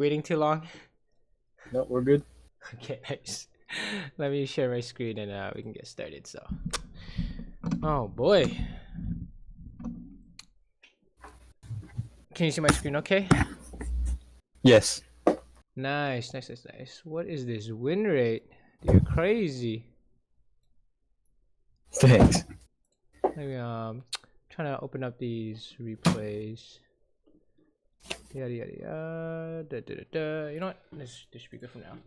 Waiting too long? No, we're good. Okay, nice. Let me share my screen and we can get started. So, oh boy, can you see my screen? Okay. Yes. Nice, nice, nice, nice. What is this win rate? You're crazy. Thanks. Maybe trying to open up these replays. Yada yada yada. Da, da, da, da. You know what? This should be good for now.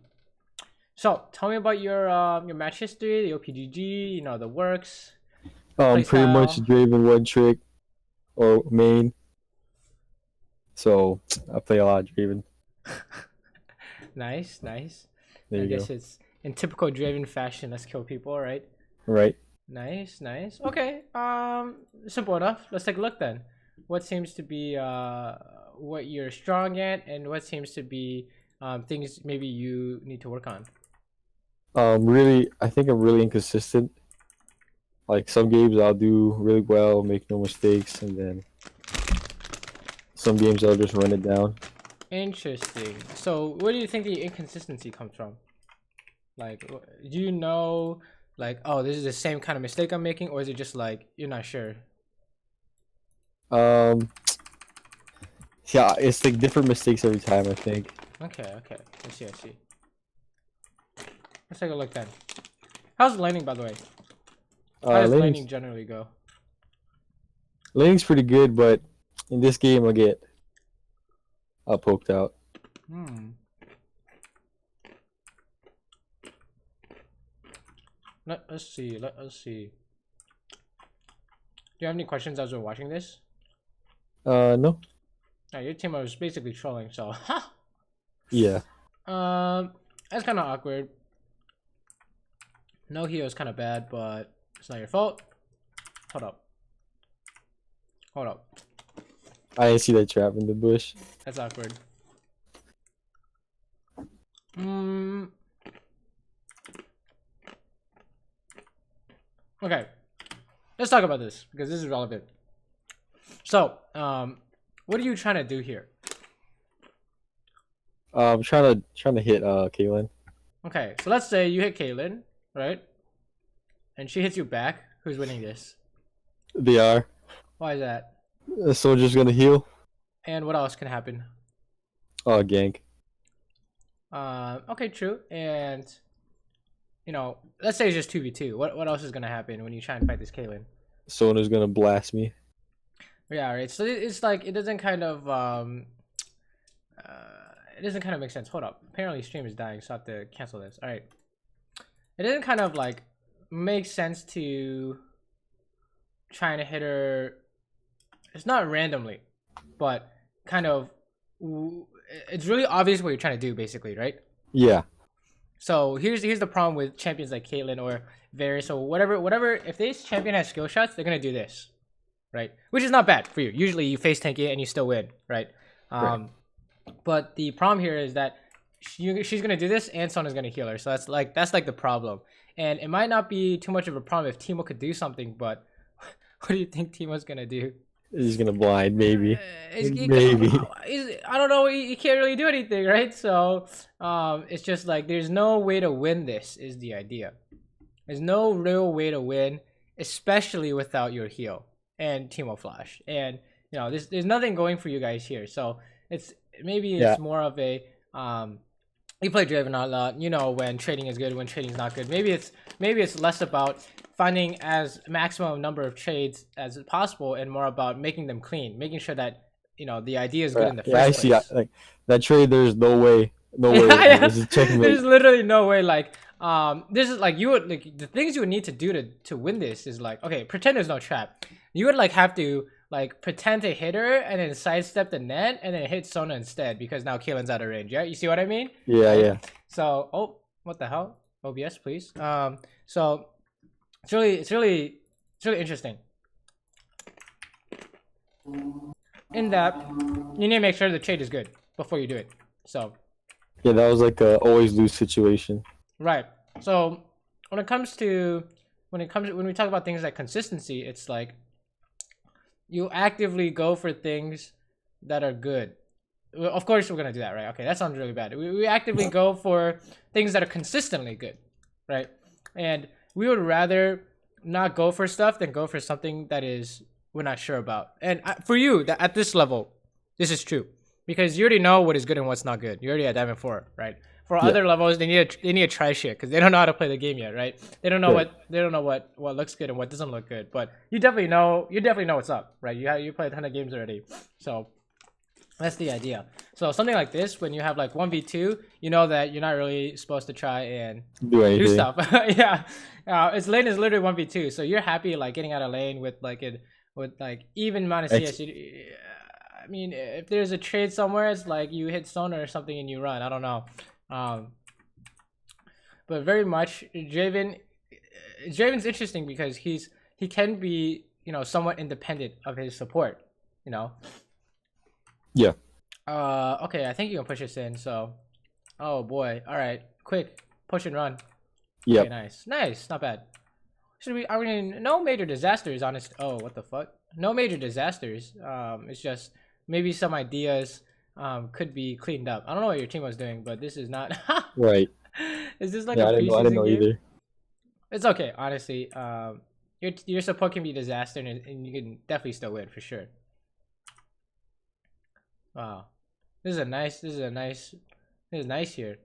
So tell me about your match history, the OPGG, you know, the works. Pretty much Draven one trick or main. So I play a lot of Draven. Nice, nice. There I you guess go. it's in typical Draven fashion. Let's kill people, right? Right. Nice, nice. Okay. Simple enough. Let's take a look then. What seems to be what you're strong at, and what seems to be things maybe you need to work on. Really, I think I'm really inconsistent. Like some games I'll do really well, make no mistakes, and then some games I'll just run it down. Interesting. So, where do you think the inconsistency comes from? Like, do you know, like, oh, this is the same kind of mistake I'm making, or is it just like you're not sure? Yeah, it's like different mistakes every time, I think. Okay, okay. I see, I see. Let's take a look then. How's laning, by the way? How does laning generally go? Laning's pretty good, but in this game I'll get poked out. Let us see. Let us see. Do you have any questions as we're watching this? No. Oh, your team was basically trolling, so Yeah. that's kind of awkward. No heal is kind of bad, but it's not your fault. Hold up. Hold up. I didn't see that trap in the bush. That's awkward. Okay. Let's talk about this because this is relevant. So, what are you trying to do here? I'm trying to hit Caitlyn. Okay, so let's say you hit Caitlyn, right? And she hits you back. Who's winning this? They are. Why is that? Soldier's gonna heal. And what else can happen? Gank. Okay, true. And you know, let's say it's just 2v2. What else is gonna happen when you try and fight this Caitlyn? Sona's gonna blast me. Yeah, right. So it's like it doesn't kind of it doesn't kind of make sense. Hold up. Apparently stream is dying, so I have to cancel this. All right. It doesn't kind of like make sense to trying to hit her. It's not randomly, but kind of it's really obvious what you're trying to do, basically, right? Yeah. So here's the problem with champions like Caitlyn or Varus or whatever. If this champion has skill shots, they're gonna do this, right? Which is not bad for you. Usually you face tank it and you still win, right? Right. But the problem here is that she's gonna do this and Sona's gonna heal her. So that's like the problem. And it might not be too much of a problem if Teemo could do something, but what do you think Teemo's gonna do? He's gonna blind, maybe. Maybe. I don't know. He can't really do anything, right? So, it's just like there's no way to win. This is the idea. There's no real way to win, especially without your heal and Teemo Flash. And you know, there's nothing going for you guys here. So it's more of a you play Draven a lot. You know when trading is good, when trading is not good. Maybe it's less about finding as maximum number of trades as possible and more about making them clean, making sure that you know the idea is good in the first place. Yeah, I see. Like that trade, there's no way. Yeah. This is checkmate. There's literally no way. Like this is like you would like the things you would need to do to win this is like, okay, pretend there's no trap. You would like have to like pretend to hit her and then sidestep the net and then hit Sona instead because now Caitlyn's out of range. Yeah, you see what I mean? Yeah, yeah. So what the hell? OBS, please. So it's really interesting. In that you need to make sure the trade is good before you do it. So yeah, that was like a always lose situation. Right. So when we talk about things like consistency, it's like you actively go for things that are good. well, of course we're gonna do that, right? Okay, that sounds really bad. We actively go for things that are consistently good, right? And we would rather not go for stuff than go for something that is we're not sure about. And for you, that at this level, this is true because you already know what is good and what's not good. You already at Diamond 4, right? For Yeah. other levels, they need to try shit because they don't know how to play the game yet, right? They don't know Right. what looks good and what doesn't look good. But you definitely know what's up, right? You play a ton of games already, so that's the idea. So something like this, when you have like 1v2, you know that you're not really supposed to try and Do do anything. stuff. Yeah, its lane is literally 1v2, so you're happy like getting out of lane with like even amount of CS. I mean, if there's a trade somewhere, it's like you hit sonar or something and you run. I don't know. But very much Draven's interesting because he can be, you know, somewhat independent of his support, you know. Yeah. Okay, I think you can push us in. So, oh boy, all right, quick push and run. Yeah. Okay, nice, not bad. Should we? I mean, no major disasters. Honest. Oh, what the fuck? No major disasters. It's just maybe some ideas could be cleaned up. I don't know what your team was doing, but this is not. Right. Is this like Yeah, a I didn't preseason know game? either. It's okay, honestly. Your support can be a disaster, and you can definitely still win for sure. Wow, this is nice here.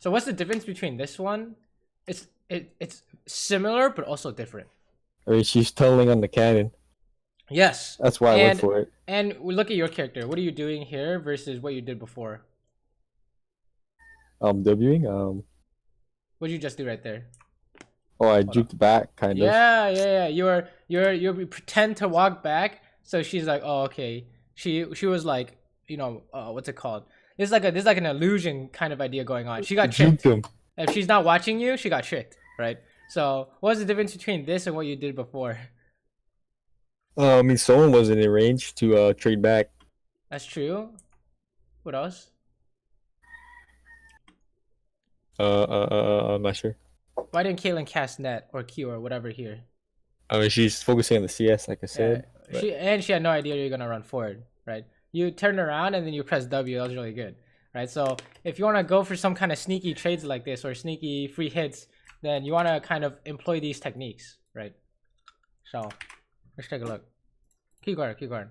So what's the difference between this one? It's similar but also different. I mean, she's tunneling on the cannon. Yes. That's why I went for it. And we look at your character. What are you doing here versus what you did before? Wing. What did you just do right there? Oh, I juked back, kind of. Yeah. You pretend to walk back. So she's like, oh, okay. She was like, you know, what's it called? There's like an illusion kind of idea going on. She got tricked. Him. If she's not watching you, she got tricked, right? So what's the difference between this and what you did before? I mean, someone wasn't in range to trade back. That's true. What else? I'm not sure. Why didn't Caitlyn cast net or Q or whatever here? I mean, she's focusing on the CS, like I said. Yeah, she had no idea you're gonna run forward, right? You turned around and then you press W. That was really good, right? So if you want to go for some kind of sneaky trades like this or sneaky free hits, then you want to kind of employ these techniques, right? So let's take a look. Keep guard.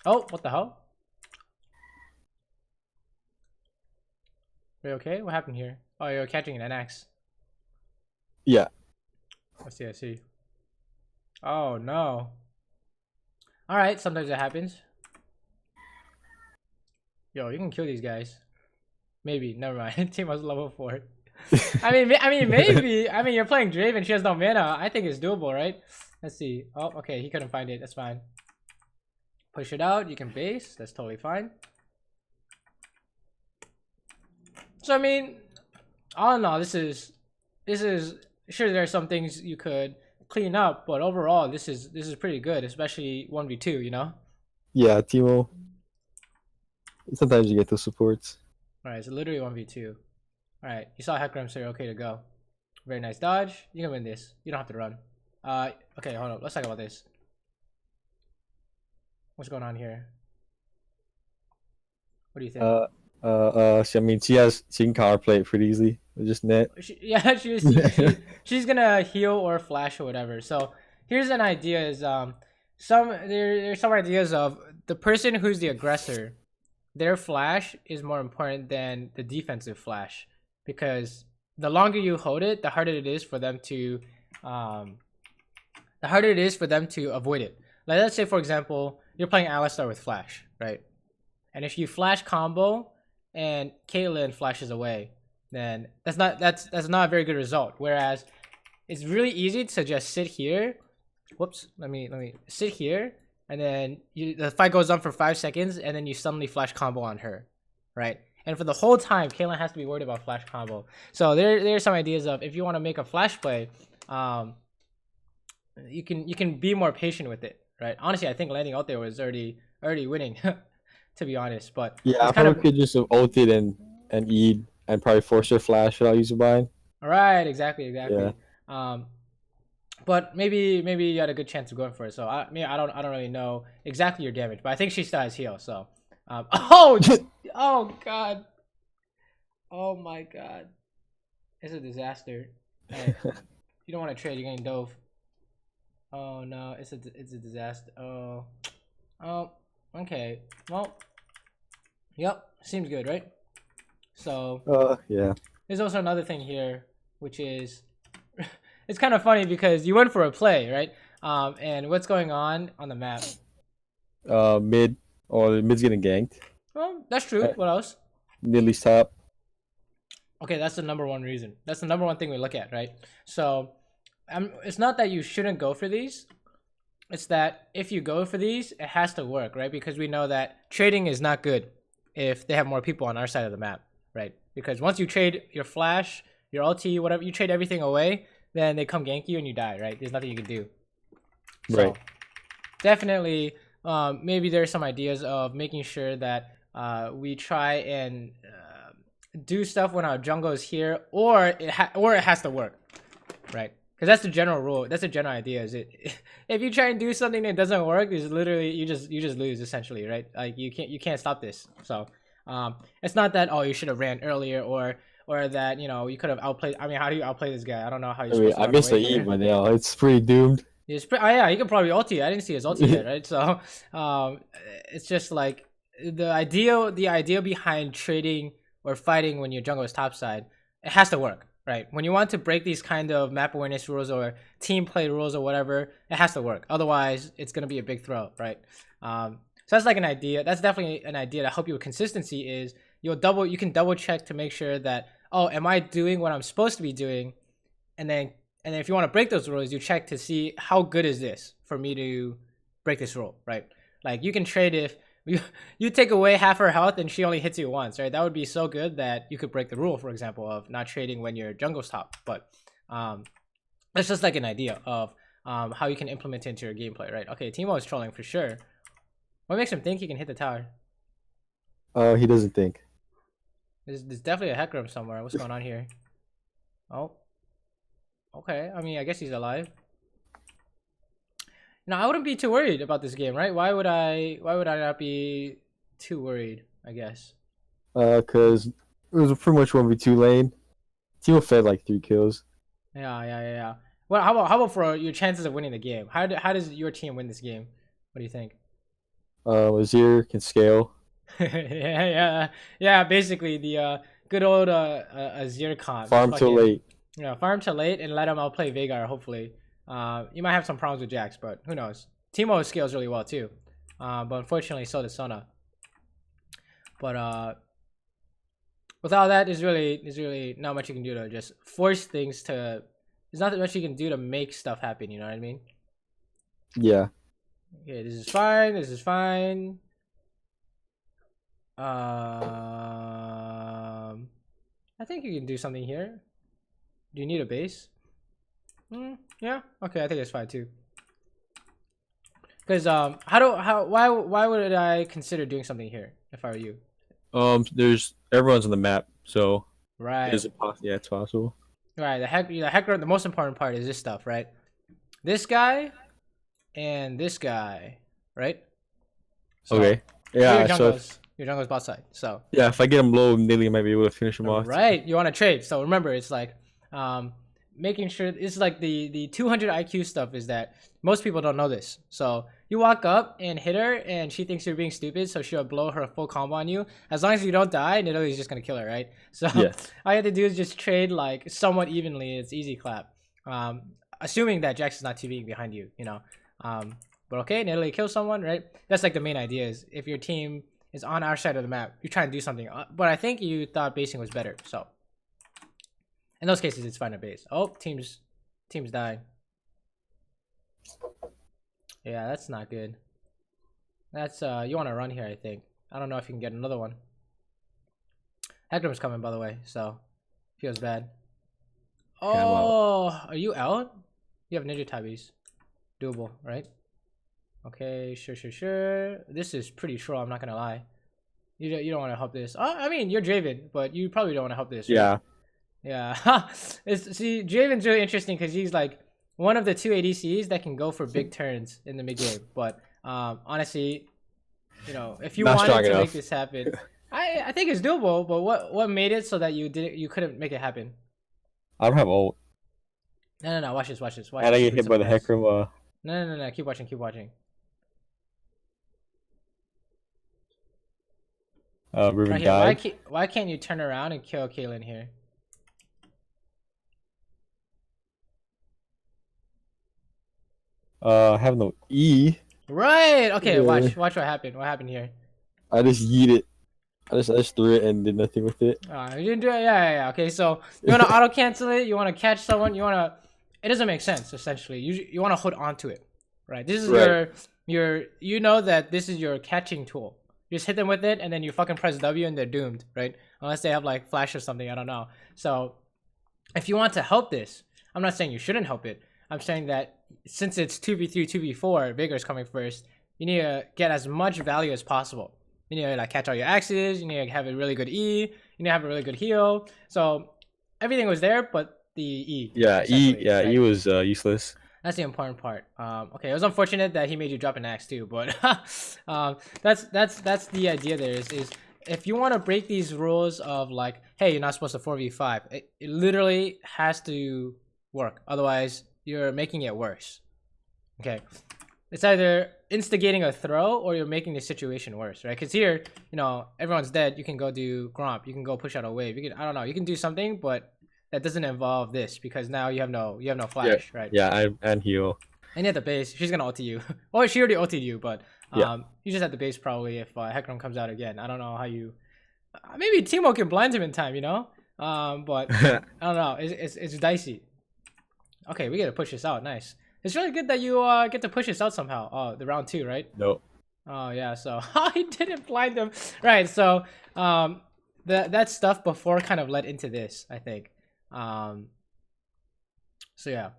Oh, what the hell? Are you okay? What happened here? Oh, you're catching an NX. Yeah. I see. Oh no. Alright, sometimes it happens. Yo, you can kill these guys. Maybe, never mind. Team was level 4. I mean, maybe. I mean, you're playing Draven. She has no mana. I think it's doable, right? Let's see. Oh, okay. He couldn't find it. That's fine. Push it out. You can base. That's totally fine. So I mean, all in all, this is sure there are some things you could clean up, but overall, this is pretty good, especially 1v2. You know. Yeah, Timo. Sometimes you get those supports. All right, so literally 1v2. All right, you saw Hecarim, so you're okay to go. Very nice dodge. You can win this. You don't have to run. Okay, hold up. Let's talk about this. What's going on here? What do you think? I mean, she can counter play it pretty easily. Just net. She's gonna heal or flash or whatever. So here's an idea: is there's some ideas of the person who's the aggressor. Their flash is more important than the defensive flash because the longer you hold it, the harder it is for them to avoid it. Like let's say for example, you're playing Alistar with flash, right? And if you flash combo and Caitlyn flashes away, then that's not a very good result. Whereas it's really easy to just sit here. Whoops, let me sit here, and then the fight goes on for 5 seconds, and then you suddenly flash combo on her, right? And for the whole time, Caitlyn has to be worried about flash combo. So there's some ideas of if you want to make a flash play, you can be more patient with it, right? Honestly, I think landing out there was already winning, to be honest. But yeah, I probably could just have ulted and E'd and probably force her flash without using bind. All right, exactly. Yeah. But maybe you had a good chance of going for it. So I don't really know exactly your damage, but I think she still has heal. So oh oh god, oh my god, it's a disaster. Hey, you don't want to trade, you're getting dove. Oh no, it's a disaster. Oh, okay. Well, yep, seems good, right? So yeah. there's also another thing here, which is it's kind of funny because you went for a play, right? And what's going on the map? Mid. Oh, the mid's getting ganked. Well, that's true. What else? Nearly's top. Okay, that's the number one reason. That's the number one thing we look at, right? So, it's not that you shouldn't go for these. It's that if you go for these, it has to work, right? Because we know that trading is not good if they have more people on our side of the map, right? Because once you trade your flash, your ulti, whatever, you trade everything away, then they come gank you and you die, right? There's nothing you can do. So, Right. definitely, maybe there's some ideas of making sure that we try and do stuff when our jungle is here, or it has to work, right? Because that's the general rule. That's the general idea. Is it if you try and do something that doesn't work, is literally you just lose essentially, right? Like you can't stop this. So it's not that you should have ran earlier or that you could have outplayed. I mean, how do you outplay this guy? I don't know how you. I missed the E, but yeah, it's pretty doomed. Yeah, he could probably ulti. I didn't see his ulti yet, right? So it's just like the idea behind trading or fighting when your jungle is topside, it has to work, right? When you want to break these kind of map awareness rules or team play rules or whatever, it has to work. Otherwise, it's gonna be a big throw, right? So that's like an idea. That's definitely an idea to help you with consistency. Is you can double check to make sure that am I doing what I'm supposed to be doing, and then if you want to break those rules, you check to see how good is this for me to break this rule, right? Like you can trade if you take away half her health and she only hits you once, right? That would be so good that you could break the rule, for example, of not trading when your jungle's top. But that's just like an idea of how you can implement it into your gameplay, right? Okay, Teemo is trolling for sure. What makes him think he can hit the tower? He doesn't think. There's definitely a hack room somewhere. What's going on here? Oh, okay. I mean, I guess he's alive. Now, I wouldn't be too worried about this game, right? Why would I not be too worried, I guess? Cause it was pretty much 1v2 lane. Teemo fed like 3 kills. Yeah. Well, how about for your chances of winning the game? How does your team win this game? What do you think? Azir can scale. yeah. Basically, the good old Azir comp. Farm till late. Yeah, farm till late and let him outplay Veigar. Hopefully, you might have some problems with Jax, but who knows? Teemo scales really well too, but unfortunately, so does Sona. But without that, there's really not much you can do to just force things to. There's not much you can do to make stuff happen. You know what I mean? Yeah. Okay, this is fine. This is fine. I think you can do something here. Do you need a base? Yeah. Okay, I think it's fine too. Because why would I consider doing something here if I were you? There's everyone's on the map, so right. Yeah, it's possible. Right. The most important part is this stuff, right? This guy and this guy, right? So, okay. Yeah. Your jungle's bot side. So yeah, if I get him low, Nilly might be able to finish him off. Right. You want to trade. So remember, it's like making sure it's like the 200 IQ stuff is that most people don't know this. So you walk up and hit her and she thinks you're being stupid, so she'll blow her full combo on you. As long as you don't die, Nidalee is just gonna kill her, right? So all you have to do is just trade like somewhat evenly. It's easy clap. Assuming that Jax is not TVing behind you, you know. But okay, Nidalee kills someone, right? That's like the main idea is if your team is on our side of the map, you're trying to do something. But I think you thought basing was better, so in those cases, it's fine to base. Oh, team's dying. Yeah, that's not good. That's you want to run here, I think. I don't know if you can get another one. Hector's coming, by the way, so feels bad. Oh, are you out? You have ninja tabbies. Doable, right? Okay, sure. This is pretty troll, I'm not gonna lie. You don't want to help this. I mean, you're Draven, but you probably don't want to help this. Right? Yeah. Yeah. See, Draven's really interesting because he's like one of the two ADCs that can go for big turns in the mid game. But honestly, you know, if you Not wanted strong to enough. make this happen, I think it's doable. But what made it so that you couldn't make it happen? I don't have ult. No. Watch this. Watch this. Watch And I this. get hit by the Hecarim. No. Keep watching. Keep watching. Riven Right here. died. Why can't you turn around and kill Caitlyn here? I have no E. Right. Okay. Yeah. Watch what happened. What happened here? I just yeet it. I just threw it and did nothing with it. You didn't do it. Yeah. Okay. So you want to auto cancel it. You want to catch someone. You want to. It doesn't make sense. Essentially, you want to hold on to it. Right. This is Right. your. You know that this is your catching tool. You just hit them with it, and then you fucking press W, and they're doomed. Right. Unless they have like flash or something. I don't know. So if you want to help this, I'm not saying you shouldn't help it. I'm saying that since it's 2v3, 2v4, Vigor's coming first, you need to get as much value as possible. You need to like catch all your axes, you need to have a really good E, you need to have a really good heal. So everything was there, but the E. Yeah, right? E was useless. That's the important part. Okay, it was unfortunate that he made you drop an axe too, but that's the idea there is if you want to break these rules of like, hey, you're not supposed to 4v5, it literally has to work. Otherwise, you're making it worse. Okay, it's either instigating a throw or you're making the situation worse, right? Because here, you know, everyone's dead. You can go do Gromp. You can go push out a wave. You can, I don't know, you can do something, but that doesn't involve this because now you have no flash, right? Yeah, and heal. And at the base, she's gonna ulti you. Or she already ulted you, but Yeah. you just at the base probably if Hecarim comes out again. I don't know how you. Maybe Teemo can blind him in time, you know. But I don't know. It's dicey. Okay, we gotta push this out. Nice. It's really good that you get to push this out somehow. Oh, the round 2, right? No. Oh yeah. So he didn't blind him. Right. So that stuff before kind of led into this, I think. So yeah,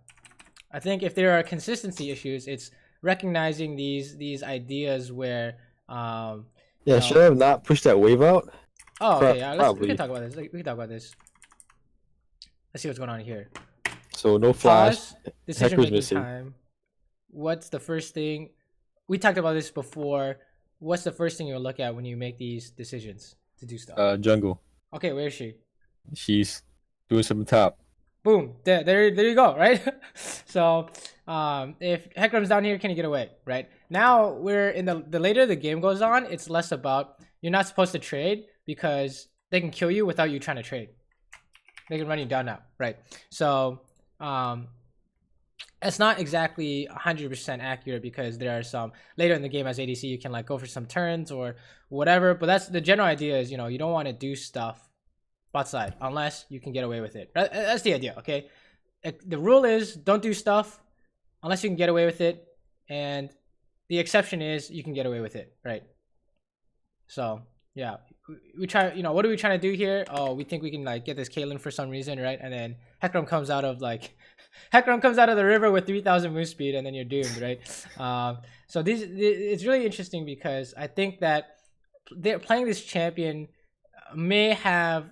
I think if there are consistency issues, it's recognizing these ideas where Yeah, should I have not pushed that wave out? oh okay, yeah, we Probably. can talk about this. We can talk about this. Let's see what's going on here. So no flash. Pause. Decision making missing. time. What's the first thing? We talked about this before. What's the first thing you'll look at when you make these decisions to do stuff? Jungle. Okay, where is she? She's doing some top. Boom. There you go, right? So if Hecarim's down here, can you get away? Right? Now we're in the later the game goes on, it's less about you're not supposed to trade because they can kill you without you trying to trade. They can run you down now, right? So it's not exactly 100% accurate because there are some later in the game as ADC you can like go for some turns or whatever. But that's the general idea is, you know, you don't want to do stuff bot side unless you can get away with it. That's the idea, okay? The rule is don't do stuff unless you can get away with it, and the exception is you can get away with it, right? So yeah, we try, you know, what are we trying to do here? Oh, we think we can like get this Caitlyn for some reason, right? And then Hecarim comes out of like Hecarim comes out of the river with 3,000 move speed, and then you're doomed, right? So it's really interesting because I think that they're playing this champion may have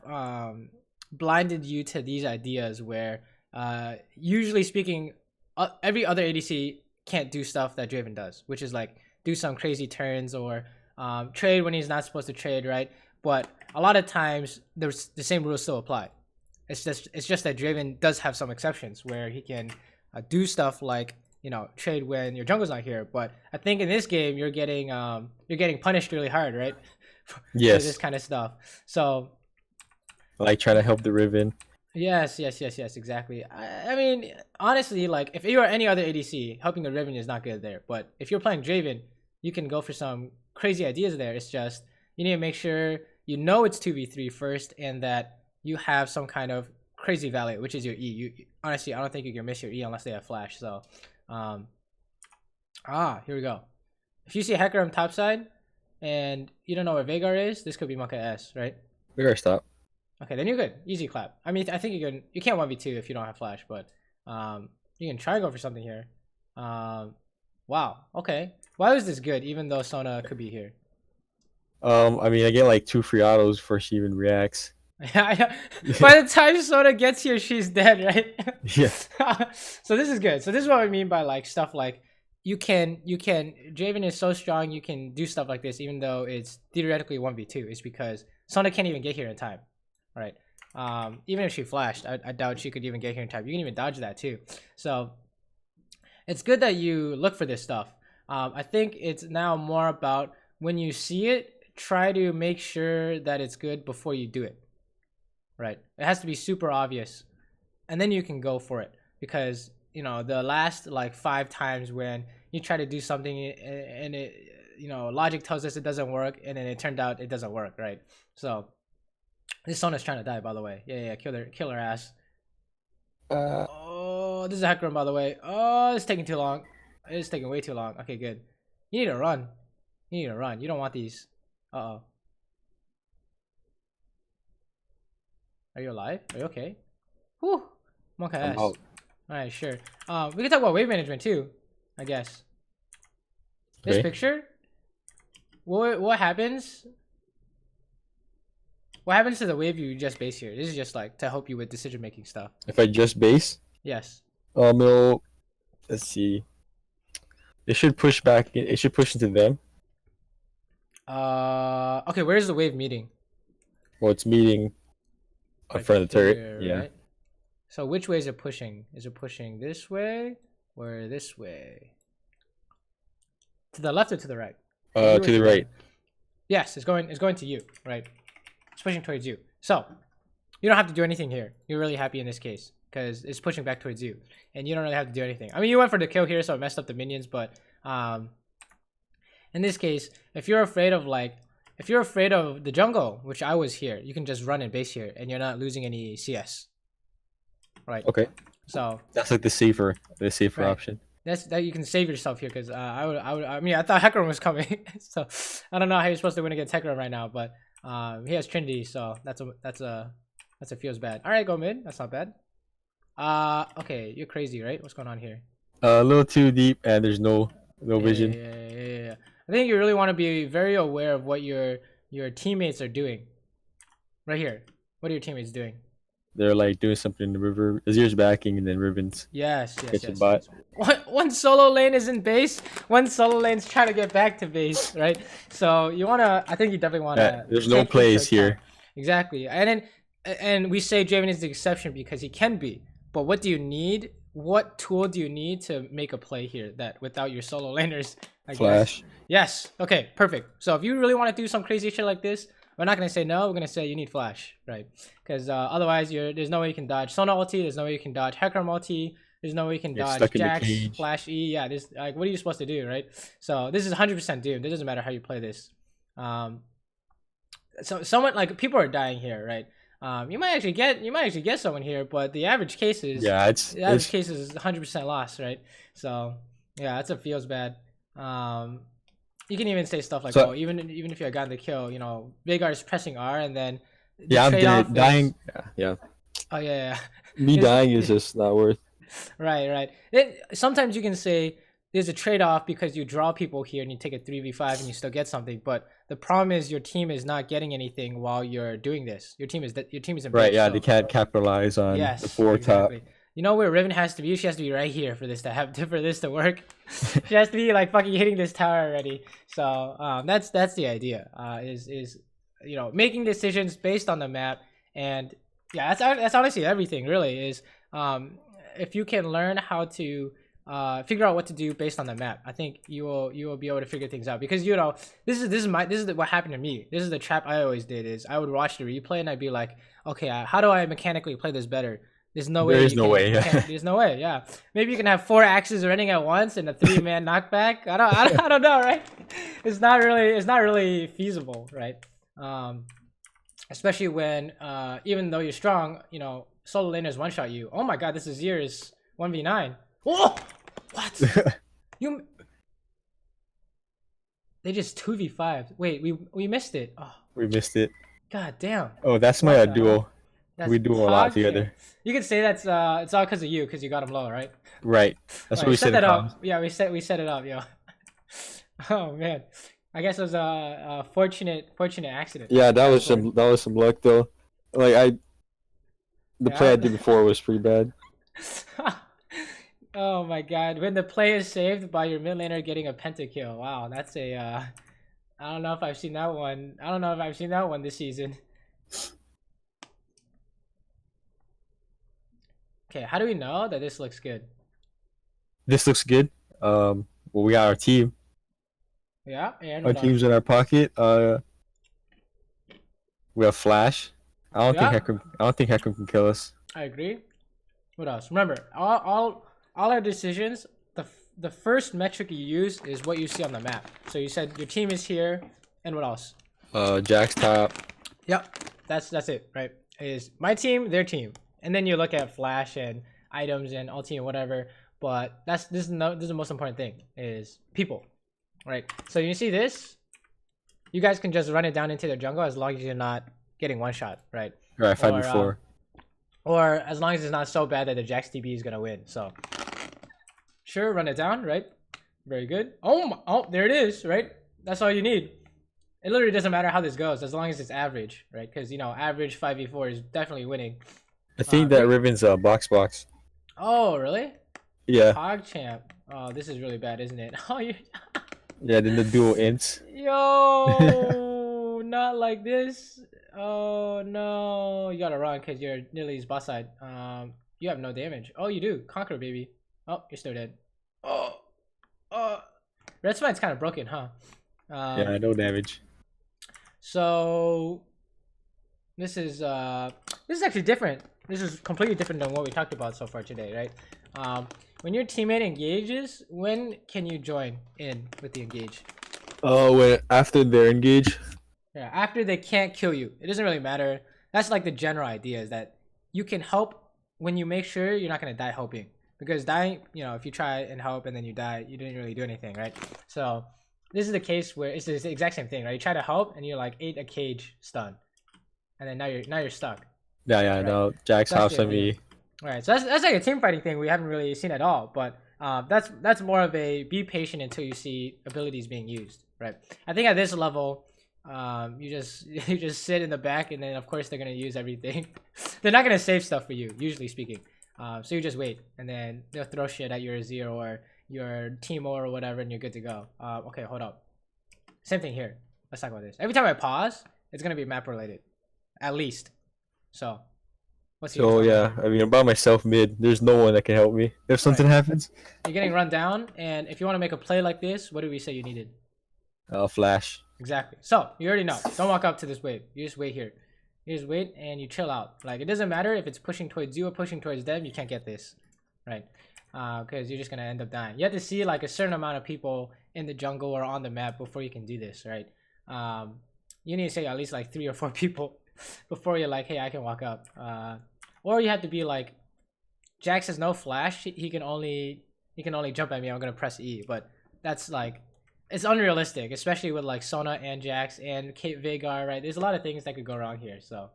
blinded you to these ideas where usually speaking every other ADC can't do stuff that Draven does, which is like do some crazy turns or trade when he's not supposed to trade, right? But a lot of times the same rules still apply. It's just that Draven does have some exceptions where he can do stuff like, you know, trade when your jungle's not here. But I think in this game you're getting punished really hard, right? Yes. For this kind of stuff. So like trying to help the Riven. yes, exactly. I mean, honestly, like if you are any other ADC, helping the Riven is not good there. But if you're playing Draven, you can go for some crazy ideas there. It's just you need to make sure you know it's 2v3 first, and that you have some kind of crazy value, which is your E. Honestly, I don't think you can miss your E unless they have flash. So, here we go. If you see Hecarim topside, and you don't know where Veigar is, this could be Monka S, right? Veigar stop. Okay, then you're good. Easy clap. I mean, I think you can't 1v2 if you don't have flash, but you can try and go for something here. Wow. Okay. Why was this good, even though Sona could be here? I mean, I get like 2 free autos before she even reacts. By the time Sona gets here, she's dead, right? Yeah. So this is good. So this is what I mean by like stuff like you can Draven is so strong you can do stuff like this even though it's theoretically 1v2. It's because Sona can't even get here in time. All right. Even if she flashed, I doubt she could even get here in time. You can even dodge that too. So it's good that you look for this stuff. I think it's now more about when you see it, try to make sure that it's good before you do it. Right? It has to be super obvious, and then you can go for it. Because you know the last like 5 times when you try to do something and it, you know, logic tells us it doesn't work, and then it turned out it doesn't work, right? So this Sona's trying to die, by the way. Yeah, kill her ass. Oh, this is a hack run, by the way. Oh, it's taking too long. It's taking way too long. Okay, good. You need to run. You need to run. You don't want these. Uh-oh. Are you alive? Are you okay? Whew. Monk ass. Alright, sure. We can talk about wave management too, I guess. This Okay. picture? What happens? What happens to the wave you just base here? This is just like to help you with decision making stuff. If I just base, Yes. it'll, let's see. It should push back. It should push into them. Okay, where's the wave meeting? Well, it's meeting in front of the turret. Here, Yeah. right? So which way is it pushing? Is it pushing this way or this way? To the left or to the right? To the right. Yes, it's going to you, right? It's pushing towards you. So you don't have to do anything here. You're really happy in this case because it's pushing back towards you, and you don't really have to do anything. I mean, you went for the kill here, so it messed up the minions, but in this case, if you're afraid of the jungle, which I was here, you can just run and base here, and you're not losing any CS. Right. Okay. So that's like the safer right. option. That you can save yourself here because I mean I thought Hecarim was coming, so I don't know how you're supposed to win against Hecarim right now, but he has Trinity, so that's a feels bad. All right, go mid. That's not bad. Okay, you're crazy, right? What's going on here? A little too deep, and there's no vision. Yeah. I think you really want to be very aware of what your teammates are doing. Right here, what are your teammates doing? They're like doing something in the river. Azir's backing, and then Riven's. Yes. One solo lane is in base. One solo lane's trying to get back to base, right? So you wanna. I think you definitely wanna. Yeah, there's no plays here. Exactly, and we say Draven is the exception because he can be. But what do you need? What tool do you need to make a play here that without your solo laners? Flash. Yes. Okay. Perfect. So if you really want to do some crazy shit like this, we're not gonna say no. We're gonna say you need flash, right? Because otherwise, there's no way you can dodge Sona ulti. There's no way you can dodge Hecarim ulti. There's no way you can dodge Jax, Flash E. Yeah, this like what are you supposed to do, right? So this is 100% doomed. It doesn't matter how you play this. So someone like people are dying here, right? You might actually get someone here, but the average case is the average case is 100% loss, right? So yeah, that's what feels bad. You can even say stuff like, "Oh, even if you got the kill, you know, Veigar's pressing R, and then I'm dead. Dying. Yeah. Oh yeah. Me dying is just not worth. Right. Sometimes you can say there's a trade-off because you draw people here and you take a 3v5 and you still get something, but the problem is your team is not getting anything while you're doing this. Your team is in right. Yeah, so they can't capitalize on the 4 top. You know where Riven has to be? She has to be right here for this to work. She has to be like fucking hitting this tower already. So that's the idea. Is you know, making decisions based on the map, and yeah, that's honestly everything. Really is if you can learn how to figure out what to do based on the map, I think you will be able to figure things out. Because you know, this is what happened to me. This is the trap I always did. Is I would watch the replay and I'd be like, okay, how do I mechanically play this better? There's no way. There's no way. Yeah, maybe you can have 4 axes running at once and a 3-man knockback. I don't know, right? It's not really feasible, right? Especially when even though you're strong, you know, solo laners one-shot you. Oh my god, this is Azir's 1v9. Oh, what? They just 2v5. Wait, we missed it. Oh. We missed it. God damn. Oh, that's my duo. We do a lot together. You could say that's it's all because of you, because you got him low, right? Right. That's what we set that up. Yeah, we set it up, yo. Oh man, I guess it was a fortunate accident. Yeah, that was some luck though. Like the play I Yeah. did before was pretty bad. Oh my god. When the play is saved by your mid laner getting a pentakill. Wow, that's a I don't know if I've seen that one. I don't know if I've seen that one this season. Okay, how do we know that this looks good? This looks good. Well, we got our team. Yeah, and Our what else? team's in our pocket. We have Flash. Yeah, I don't think Hecarim can kill us. I agree. What else? Remember, all our decisions, the first metric you use is what you see on the map. So you said your team is here, and what else? Jack's top. Yep, that's it, right? Is my team, their team, and then you look at flash and items and ulti and whatever. But this is the most important thing is people, right? So you see this, you guys can just run it down into their jungle as long as you're not getting one shot, right? Right, 5v4. Or as long as it's not so bad that the Jax TB is gonna win. So sure, run it down, right? Very good. Oh, there it is, right? That's all you need. It literally doesn't matter how this goes as long as it's average, right? Because you know, average 5v4 is definitely winning. I think that Riven's box. Oh, really? Yeah. PogChamp. Oh, this is really bad, isn't it? Oh, you. Yeah, then the dual ints. Yo, not like this. Oh no, you gotta run because you're nearly his boss side. You have no damage. Oh, you do. Conquer, baby. Oh, you're still dead. Oh, Red Spine's kind of broken, huh? Yeah, no damage. So this is actually different. This is completely different than what we talked about so far today, right? When your teammate engages, when can you join in with the engage? When after they're engaged. Yeah, after they can't kill you. It doesn't really matter. That's like the general idea is that you can help when you make sure you're not gonna die helping. Because dying, you know, if you try and help and then you die, you didn't really do anything, right? So this is the case where it's the exact same thing, right? You try to help and you're like ate a cage stun, and then now you're stuck. Yeah, right? no. Jack's house on me. All right, so that's like a team fighting thing we haven't really seen at all, but that's more of a be patient until you see abilities being used, right? I think at this level, you just sit in the back, and then of course they're gonna use everything. They're not gonna save stuff for you, usually speaking. So you just wait, and then they'll throw shit at your Zero or your Teemo or whatever, and you're good to go. Okay, hold up. Same thing here. Let's talk about this. Every time I pause, it's gonna be map related, at least. So. So yeah, I mean, I'm by myself mid. There's no one that can help me if something happens. You're getting run down, and if you want to make a play like this, what do we say you needed? Flash. Exactly. So you already know. Don't walk up to this wave. You just wait here. You just wait and you chill out. Like it doesn't matter if it's pushing towards you or pushing towards them. You can't get this, right? Because you're just gonna end up dying. You have to see like a certain amount of people in the jungle or on the map before you can do this, right? You need to say at least like 3 or 4 people before you're like, hey, I can walk up. Or you have to be like, Jax has no flash. He can only jump at me. I'm gonna press E, but that's like, it's unrealistic, especially with like Sona and Jax and Kate Veigar, right? There's a lot of things that could go wrong here, so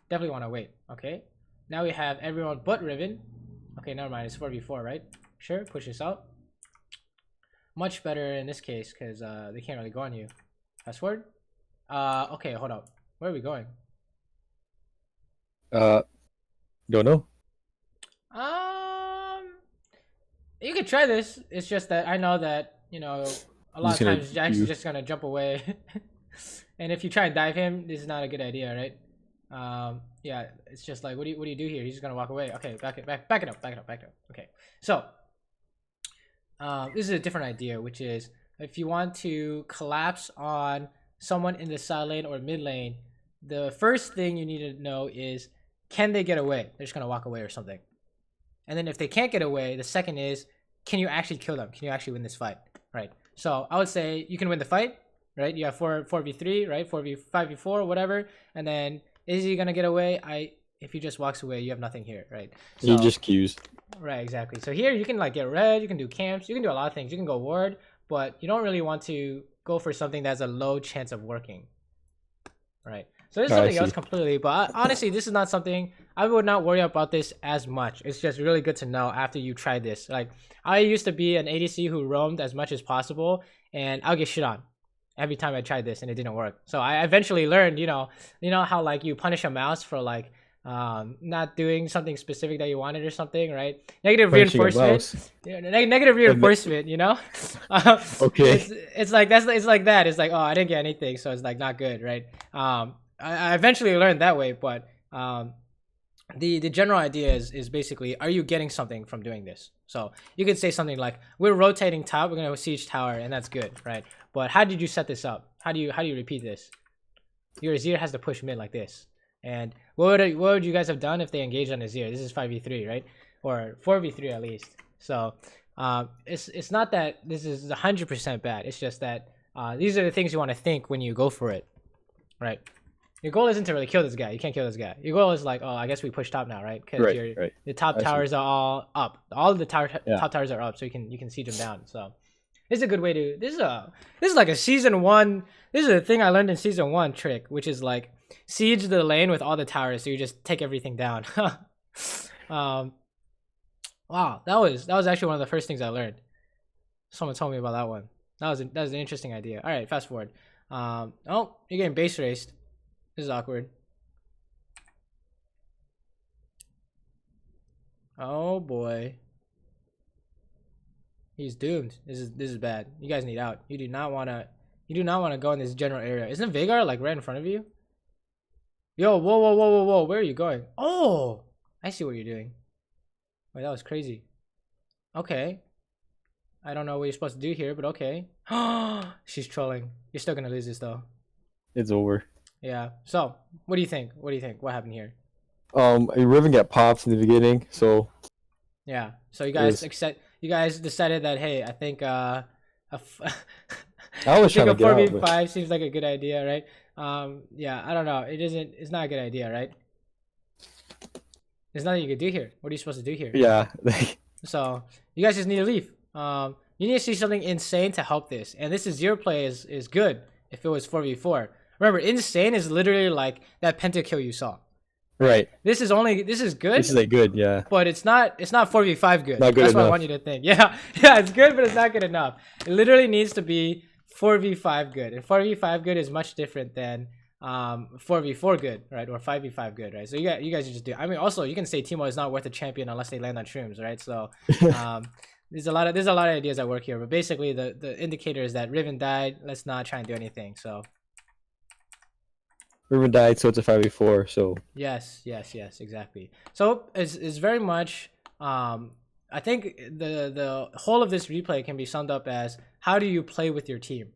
definitely want to wait. Okay, now we have everyone but Riven. Okay, never mind. It's 4v4, right? Sure, push this out. Much better in this case because they can't really go on you. Fast forward. Okay, hold up. Where are we going? Don't know. You could try this. It's just that I know that, you know, a lot of times Jax is just gonna jump away. And if you try and dive him, this is not a good idea, right? Yeah, it's just like, what do you do here? He's just gonna walk away. Okay, back it up. Okay, so this is a different idea, which is if you want to collapse on someone in the side lane or mid lane, the first thing you need to know is, can they get away? They're just gonna walk away or something. And then if they can't get away, the second is, can you actually kill them? Can you actually win this fight? Right. So I would say you can win the fight, right? You have 4v3, right? 5v4, whatever. And then is he gonna get away? If he just walks away, you have nothing here, right? So, he just queues. Right, exactly. So here you can like get red, you can do camps, you can do a lot of things. You can go ward, but you don't really want to go for something that's a low chance of working. Right. So this is something else completely, but honestly, this is not something I would not worry about this as much. It's just really good to know after you try this. Like I used to be an ADC who roamed as much as possible, and I'll get shit on. every time I tried this and it didn't work. So I eventually learned, you know how like you punish a mouse for like not doing something specific that you wanted or something, right? Negative Punching a reinforcement. mouse. Yeah, negative reinforcement, you know? Okay. It's like it's like that. It's like, oh, I didn't get anything, so it's like not good, right? I eventually learned that way, but the general idea is basically, are you getting something from doing this? So you could say something like, we're rotating top, we're gonna siege tower, and that's good, right? But how did you set this up? How do you repeat this? Your Azir has to push mid like this. And what would you guys have done if they engaged on Azir? This is 5v3, right? Or 4v3 at least. So it's not that this is 100% bad. It's just that these are the things you want to think when you go for it, right? Your goal isn't to really kill this guy. You can't kill this guy. Your goal is like, oh, I guess we push top now, right? Because the top towers are all up. All of the top towers are up, so you can siege them down. So this is a good way to. This is like a season 1. This is a thing I learned in season 1 trick, which is like siege the lane with all the towers, so you just take everything down. Wow, that was actually one of the first things I learned. Someone told me about that one. That was an interesting idea. All right, fast forward. Oh, you're getting base raced. This is awkward. Oh boy. He's doomed. This is bad. You guys need out. You do not wanna go in this general area. Isn't Veigar like right in front of you? Yo, whoa. Where are you going? Oh, I see what you're doing. Wait, that was crazy. Okay. I don't know what you're supposed to do here, but okay. She's trolling. You're still gonna lose this though. It's over. Yeah. So, what do you think? What happened here? Riven got popped in the beginning, so yeah. So you guys decided that, hey, I think I was trying to get out, 4v5 seems like a good idea, right? Yeah, I don't know. It's not a good idea, right? There's nothing you could do here. What are you supposed to do here? Yeah. So you guys just need to leave. You need to see something insane to help this. And this is zero play is good if it was 4v4. Remember, insane is literally like that pentakill you saw. Right. This is good. This is like good, yeah. But it's not 4v5 good. Not good That's enough. what I want you to think. Yeah, it's good, but it's not good enough. It literally needs to be 4v5 good. And 4v5 good is much different than 4v4 good, right? Or 5v5 good, right? So you guys just do. I mean, also you can say Teemo is not worth a champion unless they land on shrooms, right? So there's a lot of ideas at work here. But basically the indicator is that Riven died. Let's not try and do anything. So Riven died, so it's a 5v4. So yes, exactly. So it's very much. I think the whole of this replay can be summed up as, how do you play with your team,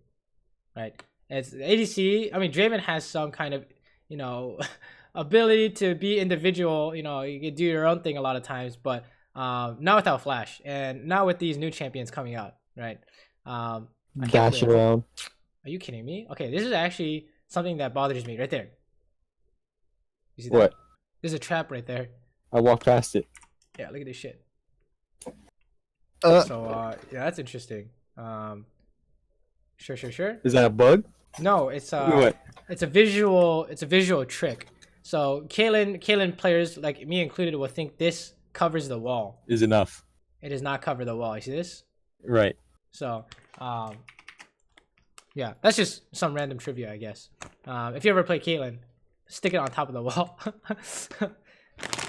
right? It's ADC. I mean, Draven has some kind of, ability to be individual. You can do your own thing a lot of times, but not without Flash, and not with these new champions coming out, right? Dash around. Are you kidding me? Okay, this is actually something that bothers me right there. You see that? What? There's a trap right there. I walked past it. Yeah, look at this shit. Yeah, that's interesting. Sure. Is that a bug? No, it's What? it's a visual trick. So Caitlyn players like me included will think this covers the wall. Is enough. It does not cover the wall. You see this? Right. So yeah, that's just some random trivia, I guess. If you ever play Caitlyn, stick it on top of the wall.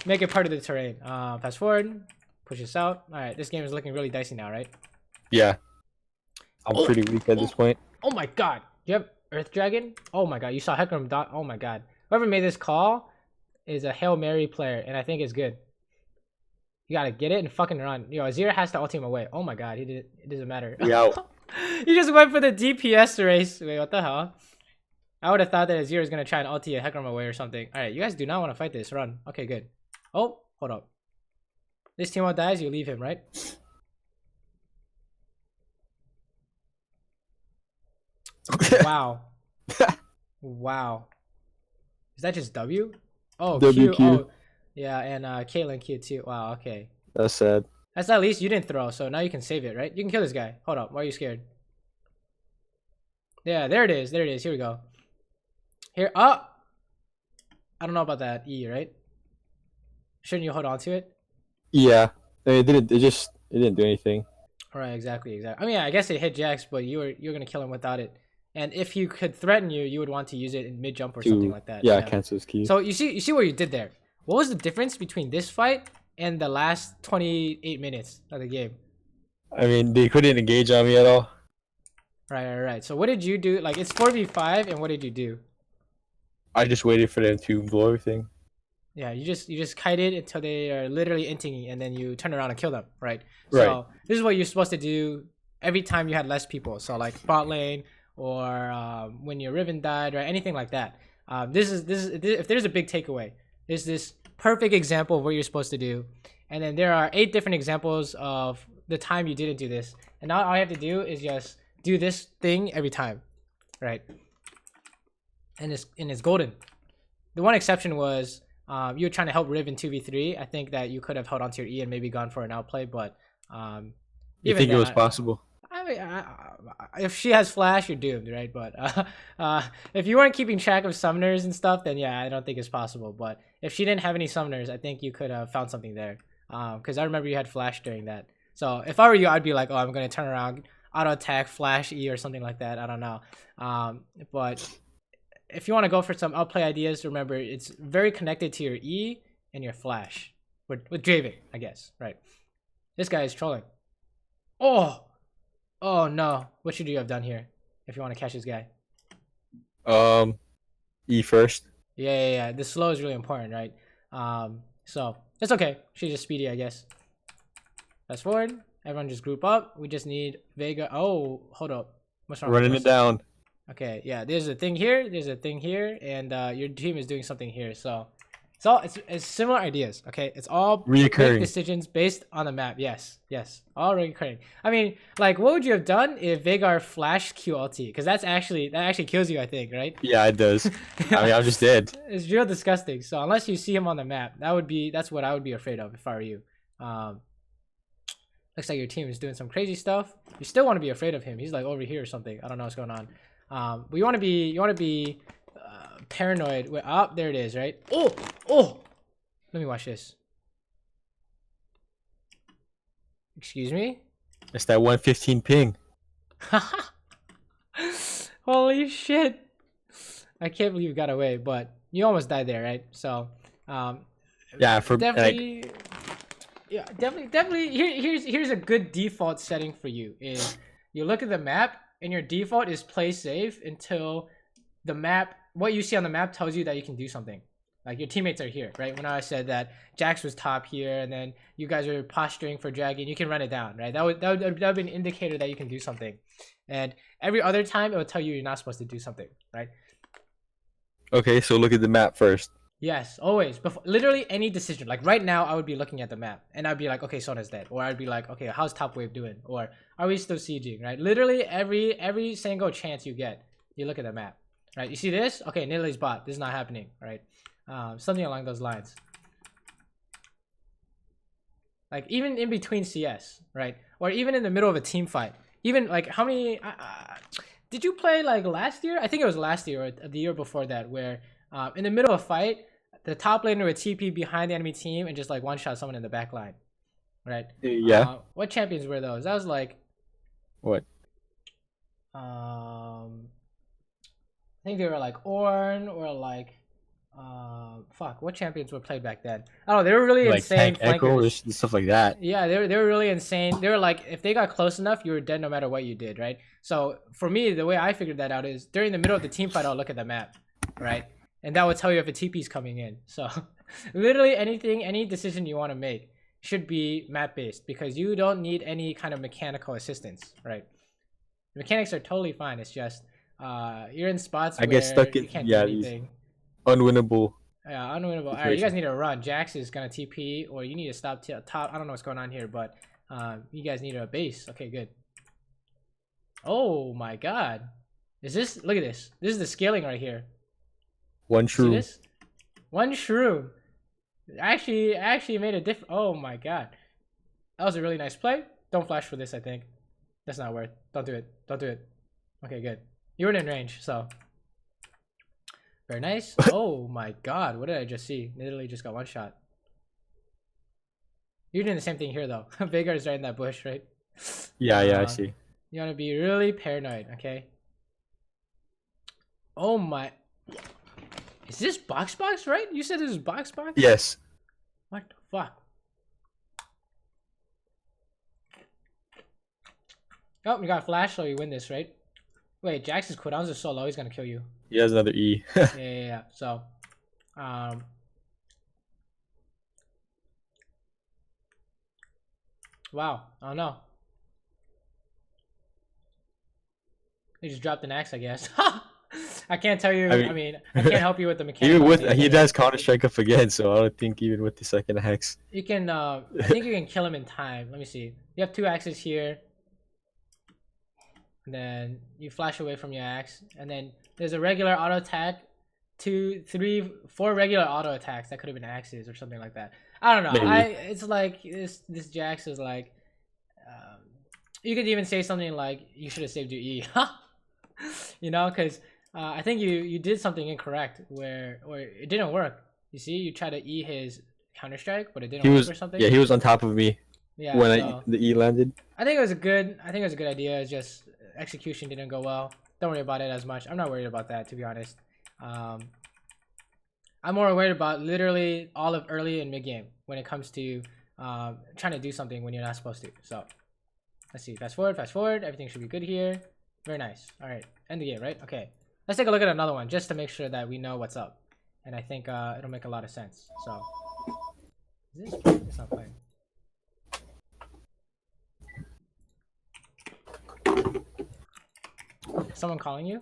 Make it part of the terrain. Fast forward, push this out. All right, this game is looking really dicey now, right? Yeah. I'm pretty weak at this point. Oh my god. You have Earth Dragon? Oh my god, you saw Hecarim dot. Oh my god. Whoever made this call is a Hail Mary player, and I think it's good. You gotta get it and fucking run. Azir has to ult him away. Oh my god, it doesn't matter. Yeah. He just went for the DPS race. Wait, what the hell? I would have thought that Azir is gonna try and ulti a Hecarim away or something. Alright, you guys do not want to fight this. Run. Okay, good. Oh, hold up. This Teemo dies, you leave him, right? Wow. Wow. Is that just W? Oh, W, Q. Oh, yeah, and Caitlyn Q too. Wow, okay. That's sad. That's at least you didn't throw, so now you can save it, right? You can kill this guy. Hold up. Why are you scared? Yeah, there it is. Here we go. Here. Oh! I don't know about that E, right? Shouldn't you hold on to it? Yeah. It didn't do anything. Right, exactly. I mean, yeah, I guess it hit Jax, but you're gonna kill him without it. And if he could threaten you, you would want to use it in mid jump or something like that. Yeah, cancel his key. So you see what you did there. What was the difference between this fight and the last 28 minutes of the game? I mean, they couldn't engage on me at all. Right. So what did you do? Like, it's 4v5, and what did you do? I just waited for them to blow everything. Yeah, you just kited until they are literally inting, and then you turn around and kill them, right? Right. So this is what you're supposed to do every time you had less people. So like bot lane or when your Riven died, or anything like that. This is if there's a big takeaway, there's this perfect example of what you're supposed to do, and then there are 8 different examples of the time you didn't do this, and now all you have to do is just do this thing every time, right? And it's golden. The one exception was you were trying to help Riven 2v3. I think that you could have held onto your E and maybe gone for an outplay, but you think it was possible? I mean, if she has flash, you're doomed, right? But if you weren't keeping track of summoners and stuff, then yeah, I don't think it's possible. But if she didn't have any summoners, I think you could have found something there. Because I remember you had flash during that. So if I were you, I'd be like, oh, I'm gonna turn around, auto attack, flash E or something like that. I don't know. But if you want to go for some outplay ideas, remember it's very connected to your E and your flash with Draven, I guess, right? This guy is trolling. Oh no! What should you have done here if you want to catch this guy? E first. Yeah. The slow is really important, right? So it's okay. She's just speedy, I guess. Fast forward. Everyone just group up. We just need Vega. Oh, hold up. What's wrong? Running it down. Okay, yeah. There's a thing here. There's a thing here, and your team is doing something here. So it's similar ideas. Okay, it's all reoccurring decisions based on the map. Yes, all reoccurring. I mean, like, what would you have done if Veigar flashed Q ulti? Because that actually kills you, I think, right? Yeah, it does. I mean, I'm just dead. It's real disgusting. So unless you see him on the map, that's what I would be afraid of if I were you. Looks like your team is doing some crazy stuff. You still want to be afraid of him. He's like over here or something. I don't know what's going on. But you want to be paranoid. Wait, there it is, right? Oh! Let me watch this. Excuse me? It's that 115 ping. Holy shit! I can't believe you got away, but you almost died there, right? So, yeah, for definitely. Like, yeah, definitely. Here's a good default setting for you. Is you look at the map and your default is play safe until the map, what you see on the map tells you that you can do something. Like your teammates are here, right? When I said that Jax was top here and then you guys are posturing for dragon, you can run it down, right? That would be an indicator that you can do something. And every other time it will tell you you're not supposed to do something, right? Okay, so look at the map first. Yes, always. Before, literally any decision. Like right now, I would be looking at the map and I'd be like, okay, Sona's dead. Or I'd be like, okay, how's top wave doing? Or are we still sieging, right? Literally every single chance you get, you look at the map, right? You see this? Okay, Nidalee's bot. This is not happening, right? Something along those lines. Like even in between CS, right? Or even in the middle of a team fight. Even like how many... did you play like last year? I think it was last year or the year before that where in the middle of a fight, the top laner would TP behind the enemy team and just like one-shot someone in the back line, right? Yeah. What champions were those? That was like... What? I think they were like Ornn or like... fuck, what champions were played back then? I don't know, they were really like insane flankers and stuff like that. Yeah, they were really insane. They were like, if they got close enough, you were dead no matter what you did, right? So for me, the way I figured that out is during the middle of the team fight, I'll look at the map, right? And that will tell you if a TP is coming in. So literally any decision you want to make should be map based because you don't need any kind of mechanical assistance, right? The mechanics are totally fine. It's just you're in spots I where get stuck in, you can't do anything. Unwinnable. Yeah, unwinnable. All right, you guys need to run. Jax is gonna TP, or you need to stop top. I don't know what's going on here, but you guys need a base. Okay, good. Oh my god, is this? Look at this. This is the scaling right here. One shroom. See this? One shroom. Actually made a difference. Oh my god, that was a really nice play. Don't flash for this. I think that's not worth. Don't do it. Don't do it. Okay, good. You were in range, so. Very nice. Oh my god, what did I just see? Literally just got one shot. You're doing the same thing here though. Veigar is right in that bush, right? Yeah, I see. You want to be really paranoid, okay? Oh my. Is this box, right? You said this is box? Yes. What the fuck? Oh, you got a flash, so you win this, right? Wait, Jax's cooldowns are so low, he's gonna kill you. He has another E. Yeah. So, wow. I don't know. He just dropped an axe, I guess. I can't tell you. I mean, I can't help you with the mechanics. Even with he does Counter Strike up again, so I don't think even with the second axe. You can. I think you can kill him in time. Let me see. You have 2 axes here. And then you flash away from your axe, and then there's a regular auto attack, 2, 3, 4 regular auto attacks that could have been axes or something like that. I don't know. Maybe. It's like this Jax is like. You could even say something like you should have saved your E, you know, because I think you did something incorrect or it didn't work. You see, you tried to E his Counter Strike, but it didn't work or something. Yeah, he was on top of me. Yeah, when the E landed. I think it was a good idea. It's just execution didn't go well. Don't worry about it as much. I'm not worried about that, to be honest. I'm more worried about literally all of early and mid game when it comes to trying to do something when you're not supposed to. So let's see. Fast forward. Everything should be good here. Very nice. All right, end the game, right? Okay. Let's take a look at another one just to make sure that we know what's up. And I think it'll make a lot of sense. So is this playing? It's not playing. Someone calling you?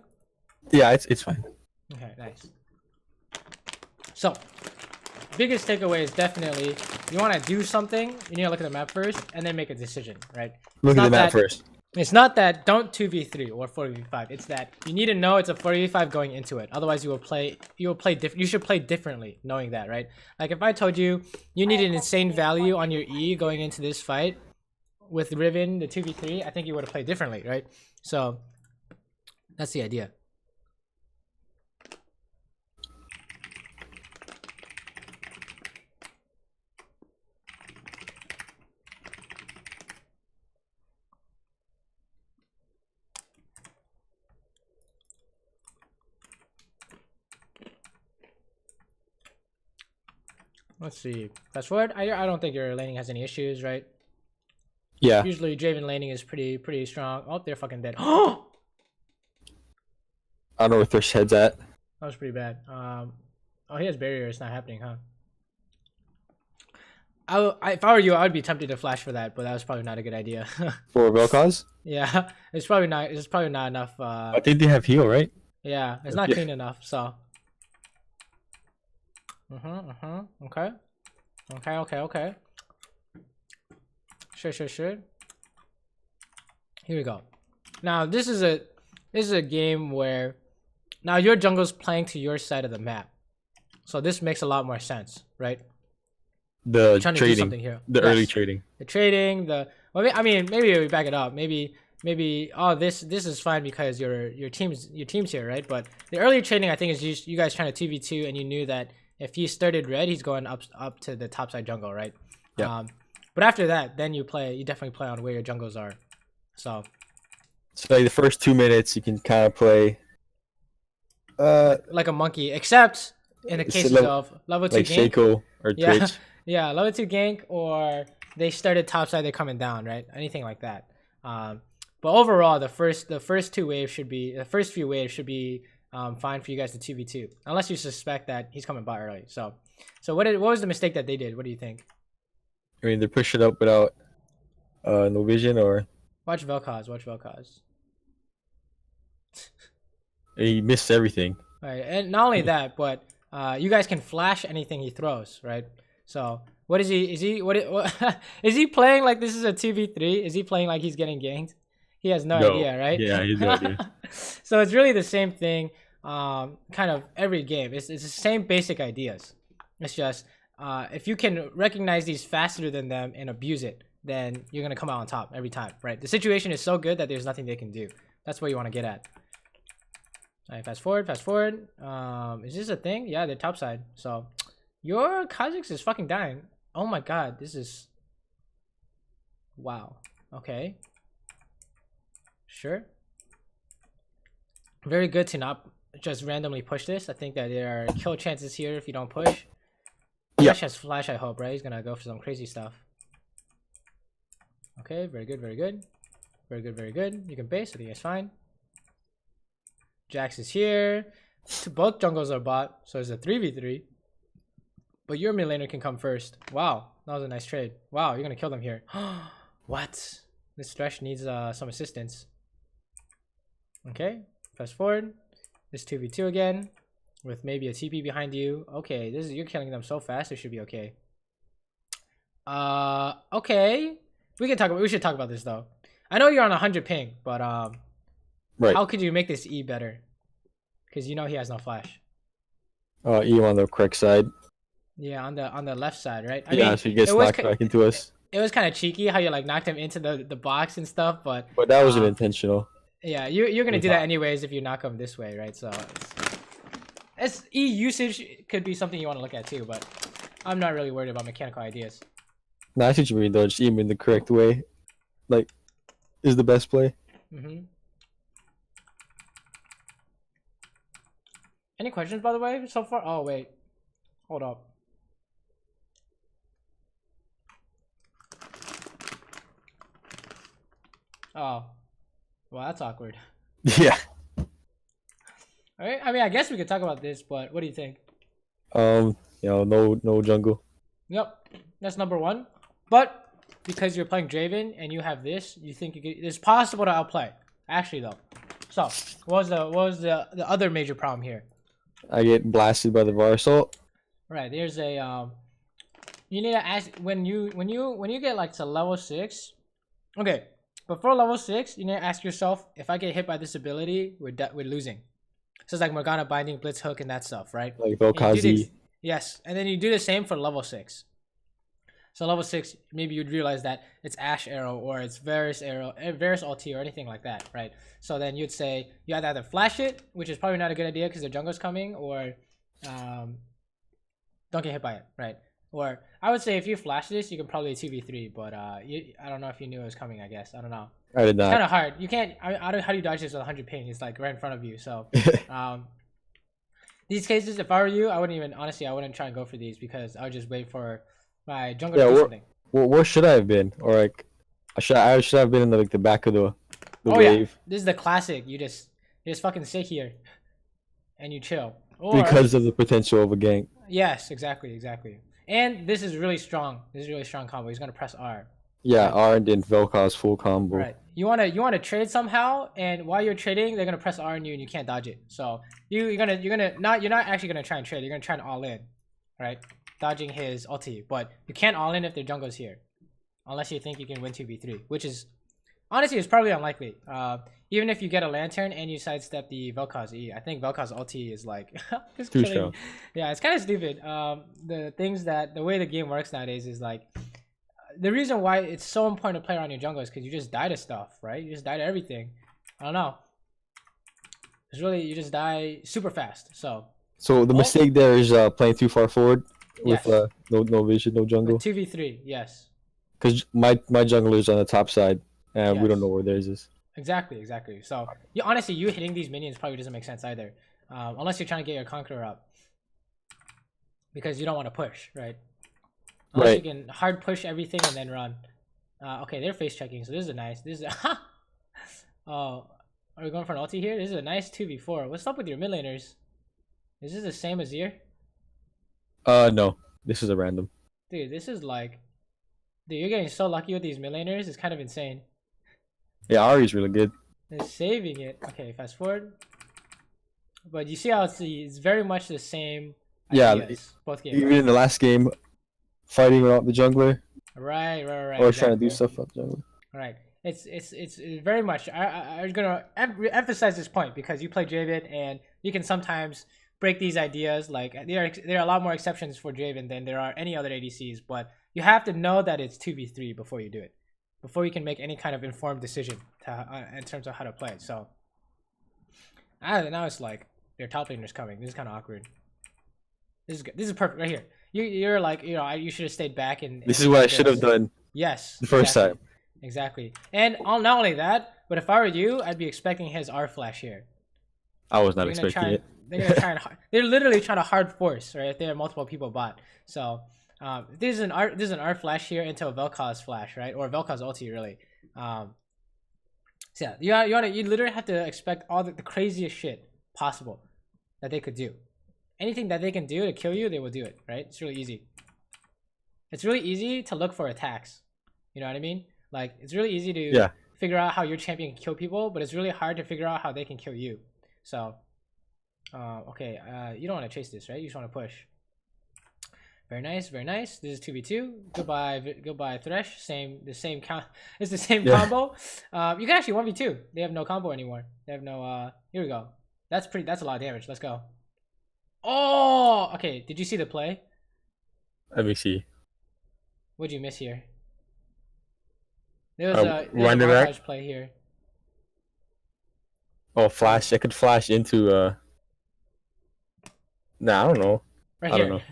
Yeah, it's fine. Okay, nice. So, biggest takeaway is definitely you want to do something. You need to look at the map first and then make a decision, right? Look at the map first. It's not that don't 2v3 or 4v5. It's that you need to know it's a 4v5 going into it. Otherwise, you should play differently, knowing that, right? Like if I told you you need an insane value on your E going into this fight with Riven, the 2v3, I think you would have played differently, right? So that's the idea. Let's see. Fast forward. I don't think your laning has any issues, right? Yeah. Usually Draven laning is pretty strong. Oh, they're fucking dead. Oh, I don't know where Thirst head's at. that was pretty bad. Oh, he has barrier. It's not happening, huh? If I were you, I would be tempted to flash for that, but that was probably not a good idea. For Vel'Koz? Yeah, it's probably not enough. I think they have heal, right? Yeah, it's not clean enough. So. Okay. Sure. Here we go. Now this is a game where now your jungle's playing to your side of the map, so this makes a lot more sense, right? The trading, here. The early trading. The trading. Well, I mean, maybe we back it up. Maybe. Oh, this is fine because your team's here, right? But the early trading, I think, is just you guys trying to 2v2, and you knew that if he started red, he's going up to the top side jungle, right? Yeah. But after that, then you definitely play on where your jungles are. So like the first 2 minutes, you can kind of play like a monkey, except in the cases of level 2 like gank. Shaco or Twitch. Yeah, level 2 gank, or they started top side, they're coming down, right? Anything like that. But overall, the first few waves should be fine for you guys to 2v2, unless you suspect that he's coming by early. So what was the mistake that they did? What do you think? I mean, they're pushing up without no vision, or Watch Vel'Koz. He missed everything. Right, and not only that, but you guys can flash anything he throws, right? So what is he? Is he playing like this is a 2v3? Is he playing like he's getting ganked? He has no idea, right? Yeah, he has no idea. So it's really the same thing, kind of every game. It's the same basic ideas. It's just if you can recognize these faster than them and abuse it, then you're gonna come out on top every time, right? The situation is so good that there's nothing they can do. That's what you want to get at. All right, fast forward. Is this a thing? Yeah, they're top side. So your Kha'Zix is fucking dying. Oh my god, this is wow. Okay. Sure. Very good to not just randomly push this. I think that there are kill chances here if you don't push. Yeah. Ash has flash, I hope, right? He's gonna go for some crazy stuff. Okay, very good, very good. Very good, very good. You can base, I think it's fine. Jax is here. Both jungles are bot, so it's a 3v3. But your mid laner can come first. Wow, that was a nice trade. Wow, you're gonna kill them here. What? This Thresh needs some assistance. Okay, fast forward. This 2v2 again, with maybe a TP behind you. Okay, this is you're killing them so fast. It should be okay. Okay, we should talk about this though. I know you're on 100 ping, but Right. how could you make this E better? Because you know he has no flash. E on the correct side. Yeah, on the left side, right? I Yeah, mean, so he gets knocked back into us. It was kind of cheeky how you like knocked him into the box and stuff, but that wasn't intentional. yeah, you're gonna do that anyways if you knock him this way, right? So it's E usage could be something you want to look at too, but I'm not really worried about mechanical ideas. No, I see what you mean though. Just aim in the correct way, like, is the best play. Any questions by the way so far? Oh wait, hold up. Oh, well, that's awkward. Yeah. Alright, I mean, I guess we could talk about this, but what do you think? You know, no jungle. Yep, that's number one. But because you're playing Draven and you have this, you think it's possible to outplay. Actually, though. So, what was the other major problem here? I get blasted by the VAR assault. Right, there's a you need to ask when you get like to level 6. Okay. Before level 6, you need to ask yourself, if I get hit by this ability, we're losing. So it's like Morgana binding, Blitz hook, and that stuff, right? Like Vel'Koz. Yes, and then you do the same for level 6. So level 6, maybe you'd realize that it's Ashe arrow or it's Varus arrow, Varus ulti or anything like that, right? So then you'd say you have to either flash it, which is probably not a good idea because the jungle's coming, or don't get hit by it, right? Or I would say if you flash this, you can probably 2v3, but I don't know if you knew it was coming. I guess I don't know. I did not. It's kind of hard. You can't. How do you dodge this with 100 ping? It's like right in front of you. So these cases, if I were you, I wouldn't try and go for these because I would just wait for my jungle to do something. Where should I have been? Or like, I should have been in the back of the wave. Yeah, this is the classic. You just fucking sit here and you chill. Because of the potential of a gank. Yes, exactly. And this is really strong. This is really strong combo. He's gonna press R. Yeah, right. R and then Vel'Koz full combo. Right. You wanna trade somehow, and while you're trading, they're gonna press R on you, and you can't dodge it. So you're not actually gonna try and trade. You're gonna try and all in, right? Dodging his ulti, but you can't all in if their jungle's here, unless you think you can win 2v3, which is honestly it's probably unlikely. Even if you get a lantern and you sidestep the Vel'Koz E, I think Vel'Koz ulti is like it's too strong. Yeah, it's kind of stupid. The way the game works nowadays is like the reason why it's so important to play around your jungle is because you just die to stuff, right? You just die to everything. I don't know. It's really you just die super fast. So the mistake there is playing too far forward with no vision, no jungle. 2v3, yes. Because my jungler's on the top side, and we don't know where theirs is. Exactly. So, honestly, you hitting these minions probably doesn't make sense either, unless you're trying to get your Conqueror up, because you don't want to push, right? Unless you can hard push everything and then run. Okay, they're face checking, so this is a nice. Oh, are we going for an ulti here? This is a nice 2v4. What's up with your mid laners? Is this the same as here? No, this is a random. Dude, this is like, dude, you're getting so lucky with these mid laners. It's kind of insane. Yeah, Ari's really good. They're saving it. Okay, fast forward. But you see how it's very much the same ideas, both games. Even in the last game, fighting around the jungler. Right. Or trying to do stuff up the jungler. Right. It's very much. I'm gonna emphasize this point because you play Draven and you can sometimes break these ideas. Like there are a lot more exceptions for Draven than there are any other ADCs, but you have to know that it's 2v3 before you do it. Before you can make any kind of informed decision in terms of how to play. So now it's like their top laner's coming. This is kind of awkward. This is perfect right here. You're like, you should have stayed back and. This is what I should have done. Yes. The first time. Exactly. And not only that, but if I were you, I'd be expecting his R flash here. I was not They're gonna expecting try. it. They're gonna try and. They're literally trying to hard force, right? If there are multiple people bot. So, there's an R flash here into a Vel'Koz flash, right? Or Vel'Koz ulti, really. So yeah, you literally have to expect all the craziest shit possible that they could do. Anything that they can do to kill you, they will do it, right? It's really easy. It's really easy to look for attacks. You know what I mean? Like, it's really easy to figure out how your champion can kill people, but it's really hard to figure out how they can kill you. So, okay, you don't want to chase this, right? You just want to push. Very nice, very nice. This is 2v2. Goodbye, Thresh. The same count. It's the same combo. You can actually 1v2. They have no combo anymore. They have no. Here we go. That's a lot of damage. Let's go. Oh, okay. Did you see the play? Let me see. What'd you miss here? There was a montage play here. Oh, flash! I could flash into. Nah, I don't know. Right I here. don't know.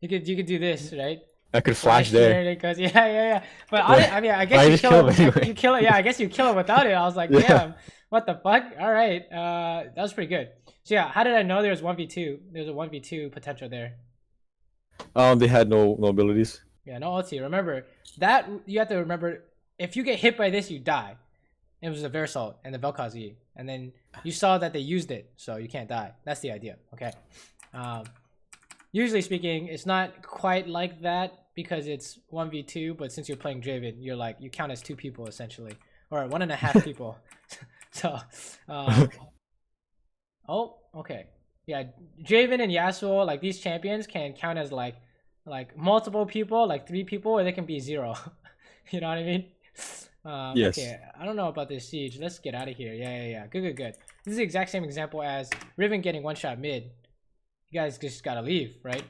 You could do this, right? I could flash there. It goes, yeah. But I mean, I guess you kill him. Anyway. You kill it. Yeah, I guess you kill him without it. I was like, damn, what the fuck? All right, that was pretty good. So yeah, how did I know there was 1v2? There's a 1v2 potential there. They had no abilities. Yeah, no ulti. Remember that you have to remember. If you get hit by this, you die. It was a Versalt and the Vel'Koz E, and then you saw that they used it, so you can't die. That's the idea. Okay. Usually speaking, it's not quite like that because it's 1v2, but since you're playing Draven, you count as 2 people essentially, or 1.5 people. So, oh, okay. Yeah, Draven and Yasuo, like these champions can count as like multiple people, like 3 people, or they can be 0. You know what I mean? Yes. Okay, I don't know about this siege. Let's get out of here. Yeah. Good. This is the exact same example as Riven getting 1-shot mid. You guys just gotta leave, right?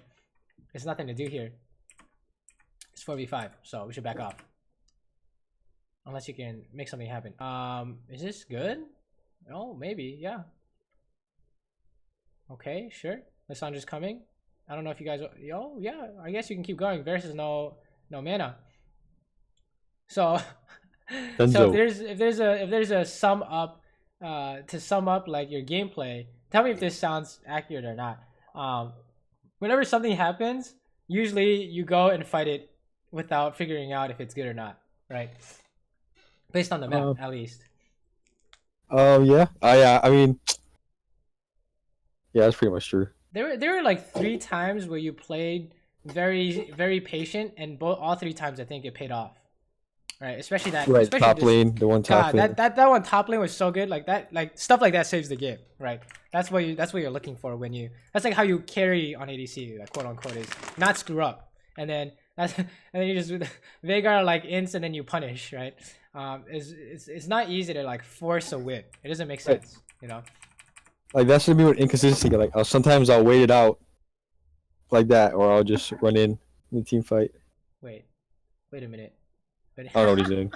There's nothing to do here. It's 4v5, so we should back off. Unless you can make something happen. Is this good? Oh, maybe, yeah. Okay, sure. Lissandra's coming. I don't know if you guys. Oh, yeah. I guess you can keep going. Versus no mana. So, so if there's a sum up, to sum up like your gameplay. Tell me if this sounds accurate or not. Whenever something happens, usually you go and fight it without figuring out if it's good or not, right? Based on the map, at least. Yeah. Yeah. I mean, yeah, that's pretty much true. There were like 3 times where you played very patient, and all 3 times I think it paid off. Right, especially that. Right, especially top lane, the one top lane. That one top lane was so good. Like that, like stuff like that saves the game. Right. That's what you're looking for when you. That's like how you carry on ADC, like quote unquote, is not screw up, and then you just Veigar like ints and then you punish. Right. It's not easy to like force a win. It doesn't make sense. You know. Like that's gonna be what inconsistency. Like sometimes I'll wait it out, like that, or I'll just run in the team fight. Wait a minute. I don't know what he's doing.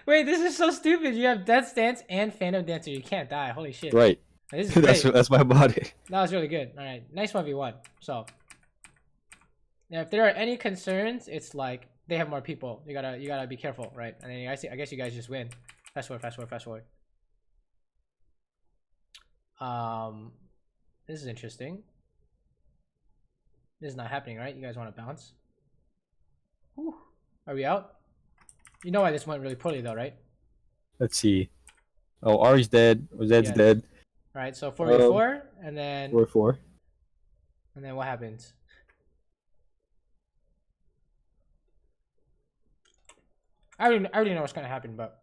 Wait, this is so stupid. You have Death Stance and Phantom Dancer. You can't die. Holy shit. Right. This is great. that's my body. That was really good. All right, nice 1v1. So, now if there are any concerns, it's like they have more people. You gotta be careful, right? And then I guess you guys just win. Fast forward. This is interesting. This is not happening, right? You guys want to bounce? Whew. Are we out? You know why this went really poorly though, right? Let's see. Oh, Ari's dead. Zed's dead. All right, so 4v4, and then 4v4. And then what happens? I already know what's gonna happen, but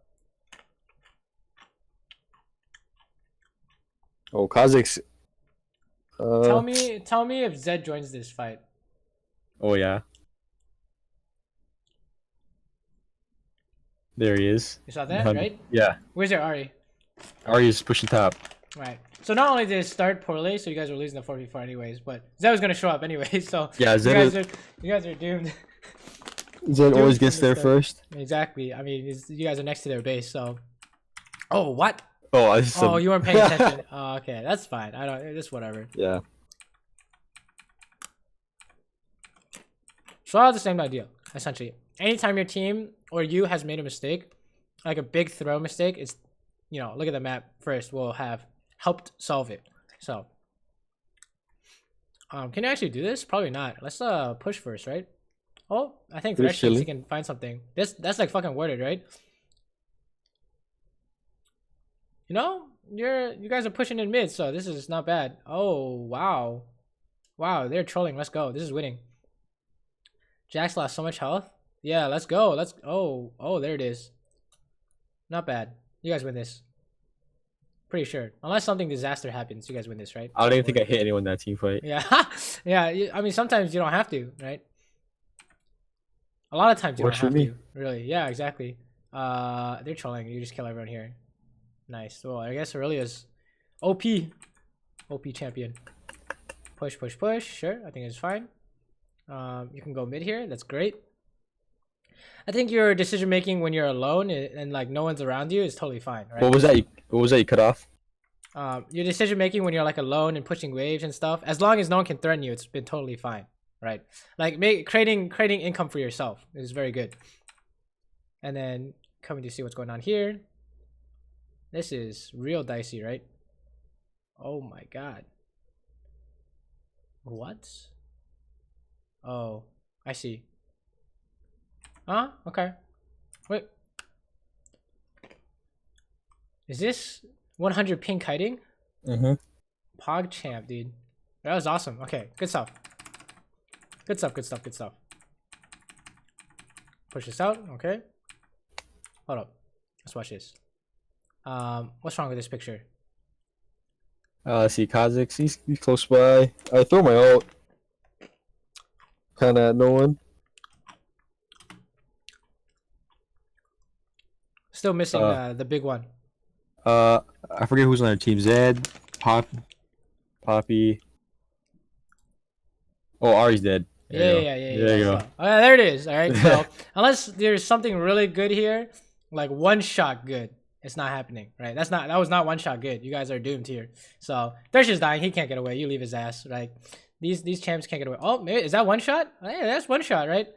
oh, Kha'Zix. Tell me if Zed joins this fight. Oh yeah. There he is. You saw that, right? Yeah. Where's your Ari? Ari is pushing top. Right. So not only did it start poorly, so you guys were losing the 4v4 anyways, but Zed was gonna show up anyways, so yeah, you guys are doomed. Zed always gets there first. Exactly. I mean, you guys are next to their base, so. Oh, what? Oh, you weren't paying attention. Oh, okay, that's fine. I don't. Just whatever. Yeah. So I have the same idea, essentially. Anytime your team or you has made a mistake, like a big throw mistake, you know, look at the map first will have helped solve it. So, can you actually do this? Probably not. Let's push first, right? Oh, I think Thresh thinks he can find something. That's like fucking worded, right? You know, you guys are pushing in mid, so this is not bad. Oh wow, wow, they're trolling. Let's go. This is winning. Jax lost so much health. Yeah, let's go. Oh, there it is. Not bad. You guys win this. Pretty sure. Unless something disaster happens, you guys win this, right? I don't even think I hit anyone in that team fight. Yeah, yeah. I mean, sometimes you don't have to, right? A lot of times you don't have to. Really? Yeah, exactly. They're trolling. You just kill everyone here. Nice. Well, I guess Aurelia's OP champion. Push, push, push. Sure, I think it's fine. You can go mid here. That's great. I think your decision making when you're alone and like no one's around you is totally fine, right? What was that? What was that you cut off? Your decision making when you're like alone and pushing waves and stuff, as long as no one can threaten you, it's been totally fine, right? Like creating income for yourself is very good. And then coming to see what's going on here. This is real dicey, right? Oh my god. What? Oh, I see. Huh? Okay. Wait. Is this 100 ping kiting? Mm-hmm. Pog champ, dude. That was awesome. Okay, good stuff. Good stuff, good stuff, good stuff. Push this out, okay. Hold up. Let's watch this. What's wrong with this picture? See Kha'Zix, he's close by. I throw my ult. Kinda at no one. Still missing the big one. I forget who's on their team. Zed, Poppy. Oh, Ari's dead. Yeah. There you go. So, there it is. All right. So unless there's something really good here, like one shot good, it's not happening, right? That was not one shot good. You guys are doomed here. So Thresh is dying. He can't get away. You leave his ass, right? These champs can't get away. Oh, maybe, is that one shot? Oh, yeah, that's one shot, right?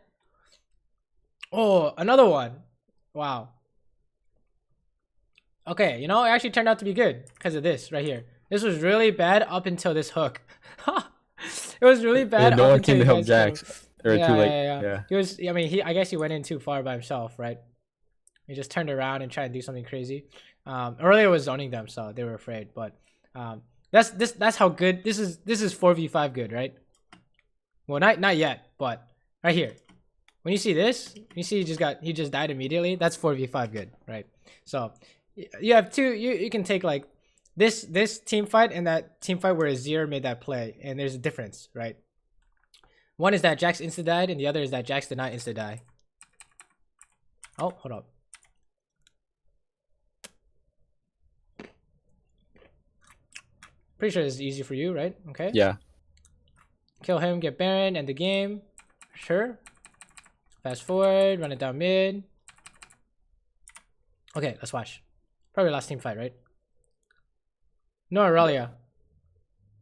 Oh, another one. Wow. Okay, you know, it actually turned out to be good because of this right here. This was really bad up until this hook. It was really bad. No one came to help Jax. Or too late. Yeah. He was. I mean, I guess he went in too far by himself, right? He just turned around and tried to do something crazy. Earlier was zoning them, so they were afraid. But that's how good this is. This is 4v5 good, right? Well, not yet, but right here. When you see this, you see he just died immediately. That's 4v5 good, right? So you have two. You can take like this team fight and that team fight where Azir made that play, and there's a difference, right? One is that Jax insta died, and the other is that Jax did not insta die. Oh, hold up. Pretty sure this is easy for you, right? Okay. Yeah. Kill him, get Baron, end the game. Sure. Fast forward, run it down mid. Okay, let's watch. Probably last team fight, right? No Aurelia.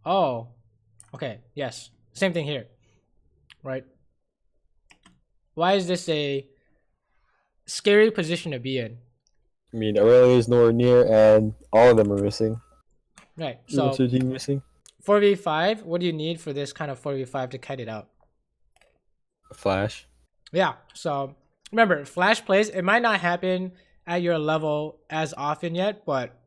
Oh. Okay, yes. Same thing here. Right? Why is this a scary position to be in? I mean, Aurelia is nowhere near, and all of them are missing. Right. So what's your team missing? 4v5. What do you need for this kind of 4v5 to kite it out? Flash. Yeah. So remember, flash plays. It might not happen at your level as often yet, but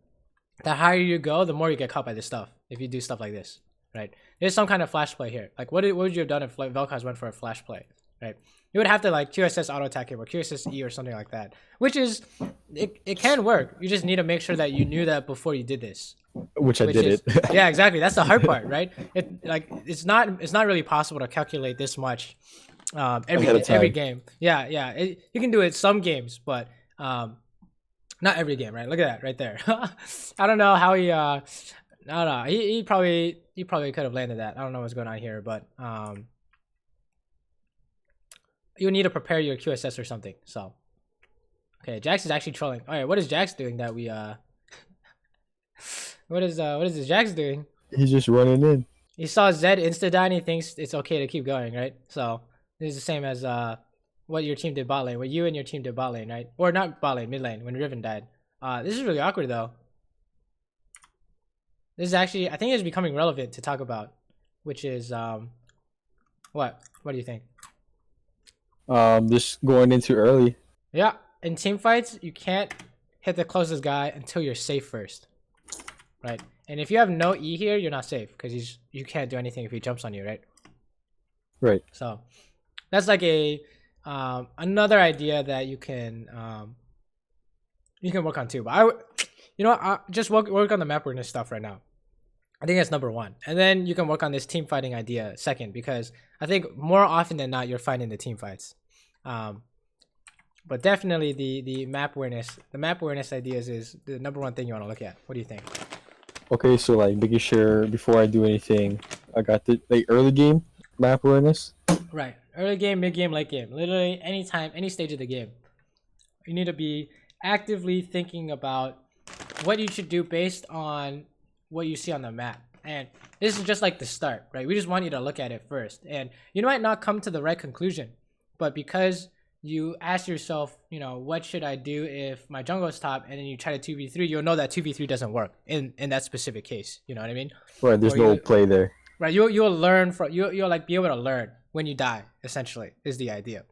the higher you go, the more you get caught by this stuff. If you do stuff like this, right? There's some kind of flash play here. Like, what would you have done if Vel'Koz went for a flash play, right? You would have to like QSS auto attack him or QSS E or something like that, which is it can work. You just need to make sure that you knew that before you did this. Which I did. Yeah, exactly. That's the hard part, right? It's not really possible to calculate this much every game. Yeah. You can do it some games, but not every game, right? Look at that right there. I don't know how he I don't know. He probably could have landed that. I don't know what's going on here, but you need to prepare your QSS or something. So okay, Jax is actually trolling. All right, what is Jax doing that we what is this Jax doing? He's just running in. He saw Zed insta die and he thinks it's okay to keep going, right? So this is the same as what your team did bot lane, what you and your team did bot lane, right? Or not bot lane, mid lane when Riven died. This is really awkward though. This is actually, I think it's becoming relevant to talk about, which is what? What do you think? Just going into early. Yeah, in team fights, you can't hit the closest guy until you're safe first, right? And if you have no E here, you're not safe because you can't do anything if he jumps on you, right? Right. So that's like a another idea that you can work on too. But I just work on the map awareness stuff right now. I think that's number one, and then you can work on this team fighting idea second, because I think more often than not you're fighting the team fights. But definitely the map awareness ideas is the number one thing you want to look at. What do you think? Okay, so like making sure before I do anything, I got the early game map awareness. Right, early game, mid game, late game. Literally anytime, any stage of the game, you need to be actively thinking about what you should do based on what you see on the map. And this is just like the start, right? We just want you to look at it first, and you might not come to the right conclusion, but because you ask yourself, what should I do if my jungle is top, and then you try to 2v3, you'll know that 2v3 doesn't work in that specific case. You know what I mean? Right, there's no play there. Right, you'll learn from you'll like be able to learn when you die, essentially, is the idea.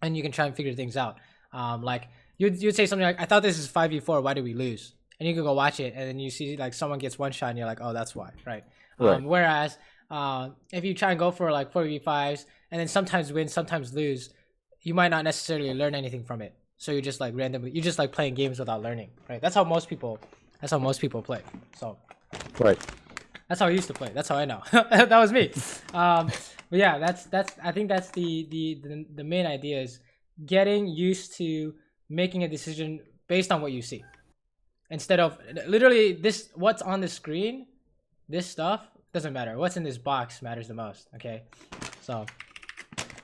And you can try and figure things out. Like you'd say something like, I thought this is 5v4, why did we lose? And you can go watch it, and then you see like someone gets one shot and you're like, oh, that's why, right? Right. Whereas if you try and go for like 4v5s and then sometimes win, sometimes lose, you might not necessarily learn anything from it. So you're just like randomly, you're just like playing games without learning, right? That's how most people play. So right. That's how I used to play. That's how I know. That was me. But yeah, that's I think that's the main idea is getting used to making a decision based on what you see. Instead of literally what's on the screen, this stuff doesn't matter. What's in this box matters the most. Okay, so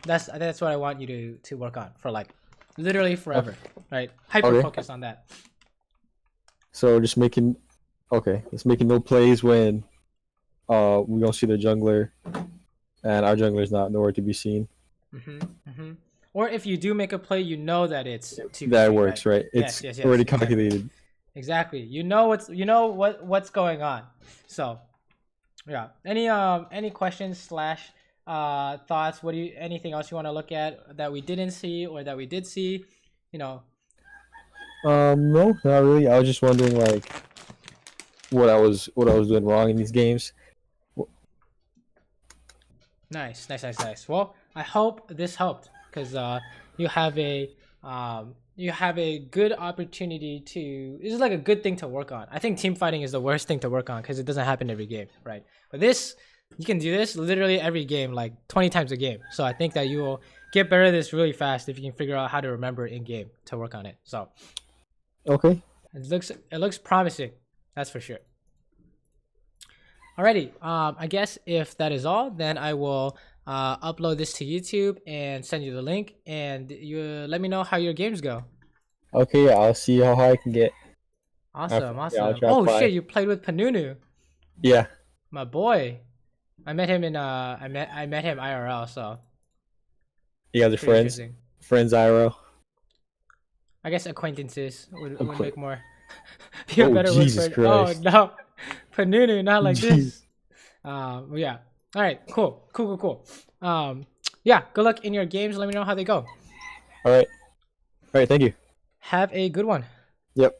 that's what I want you to work on for like literally forever, right? Hyper focus on that. So just making no plays when we don't see the jungler, and our jungler is not nowhere to be seen. Or if you do make a play, you know that it's 2v3, that works, right? Yes, It's already calculated. Exactly. You know what's going on. So yeah. Any questions / thoughts? Anything else you want to look at that we didn't see or that we did see? No, not really. I was just wondering like what I was doing wrong in these games. Nice. Well, I hope this helped, because you have a good opportunity to. This is like a good thing to work on. I think team fighting is the worst thing to work on because it doesn't happen every game, right? But this, you can do this literally every game, like 20 times a game. So I think that you will get better at this really fast if you can figure out how to remember in game to work on it. So okay, it looks promising, that's for sure. Alrighty, I guess if that is all, then I will upload this to YouTube and send you the link, and you let me know how your games go. Okay, yeah, I'll see how high I can get. Awesome. Yeah, oh shit, you played with Panunu. Yeah. My boy. I met him I met him IRL, so. You guys are friends? Friends IRL? I guess acquaintances would make more. Be a better Jesus word for it. Christ. Oh no. Panunu, not like this. Yeah. All right, cool. Yeah, good luck in your games. Let me know how they go. All right, thank you. Have a good one. Yep.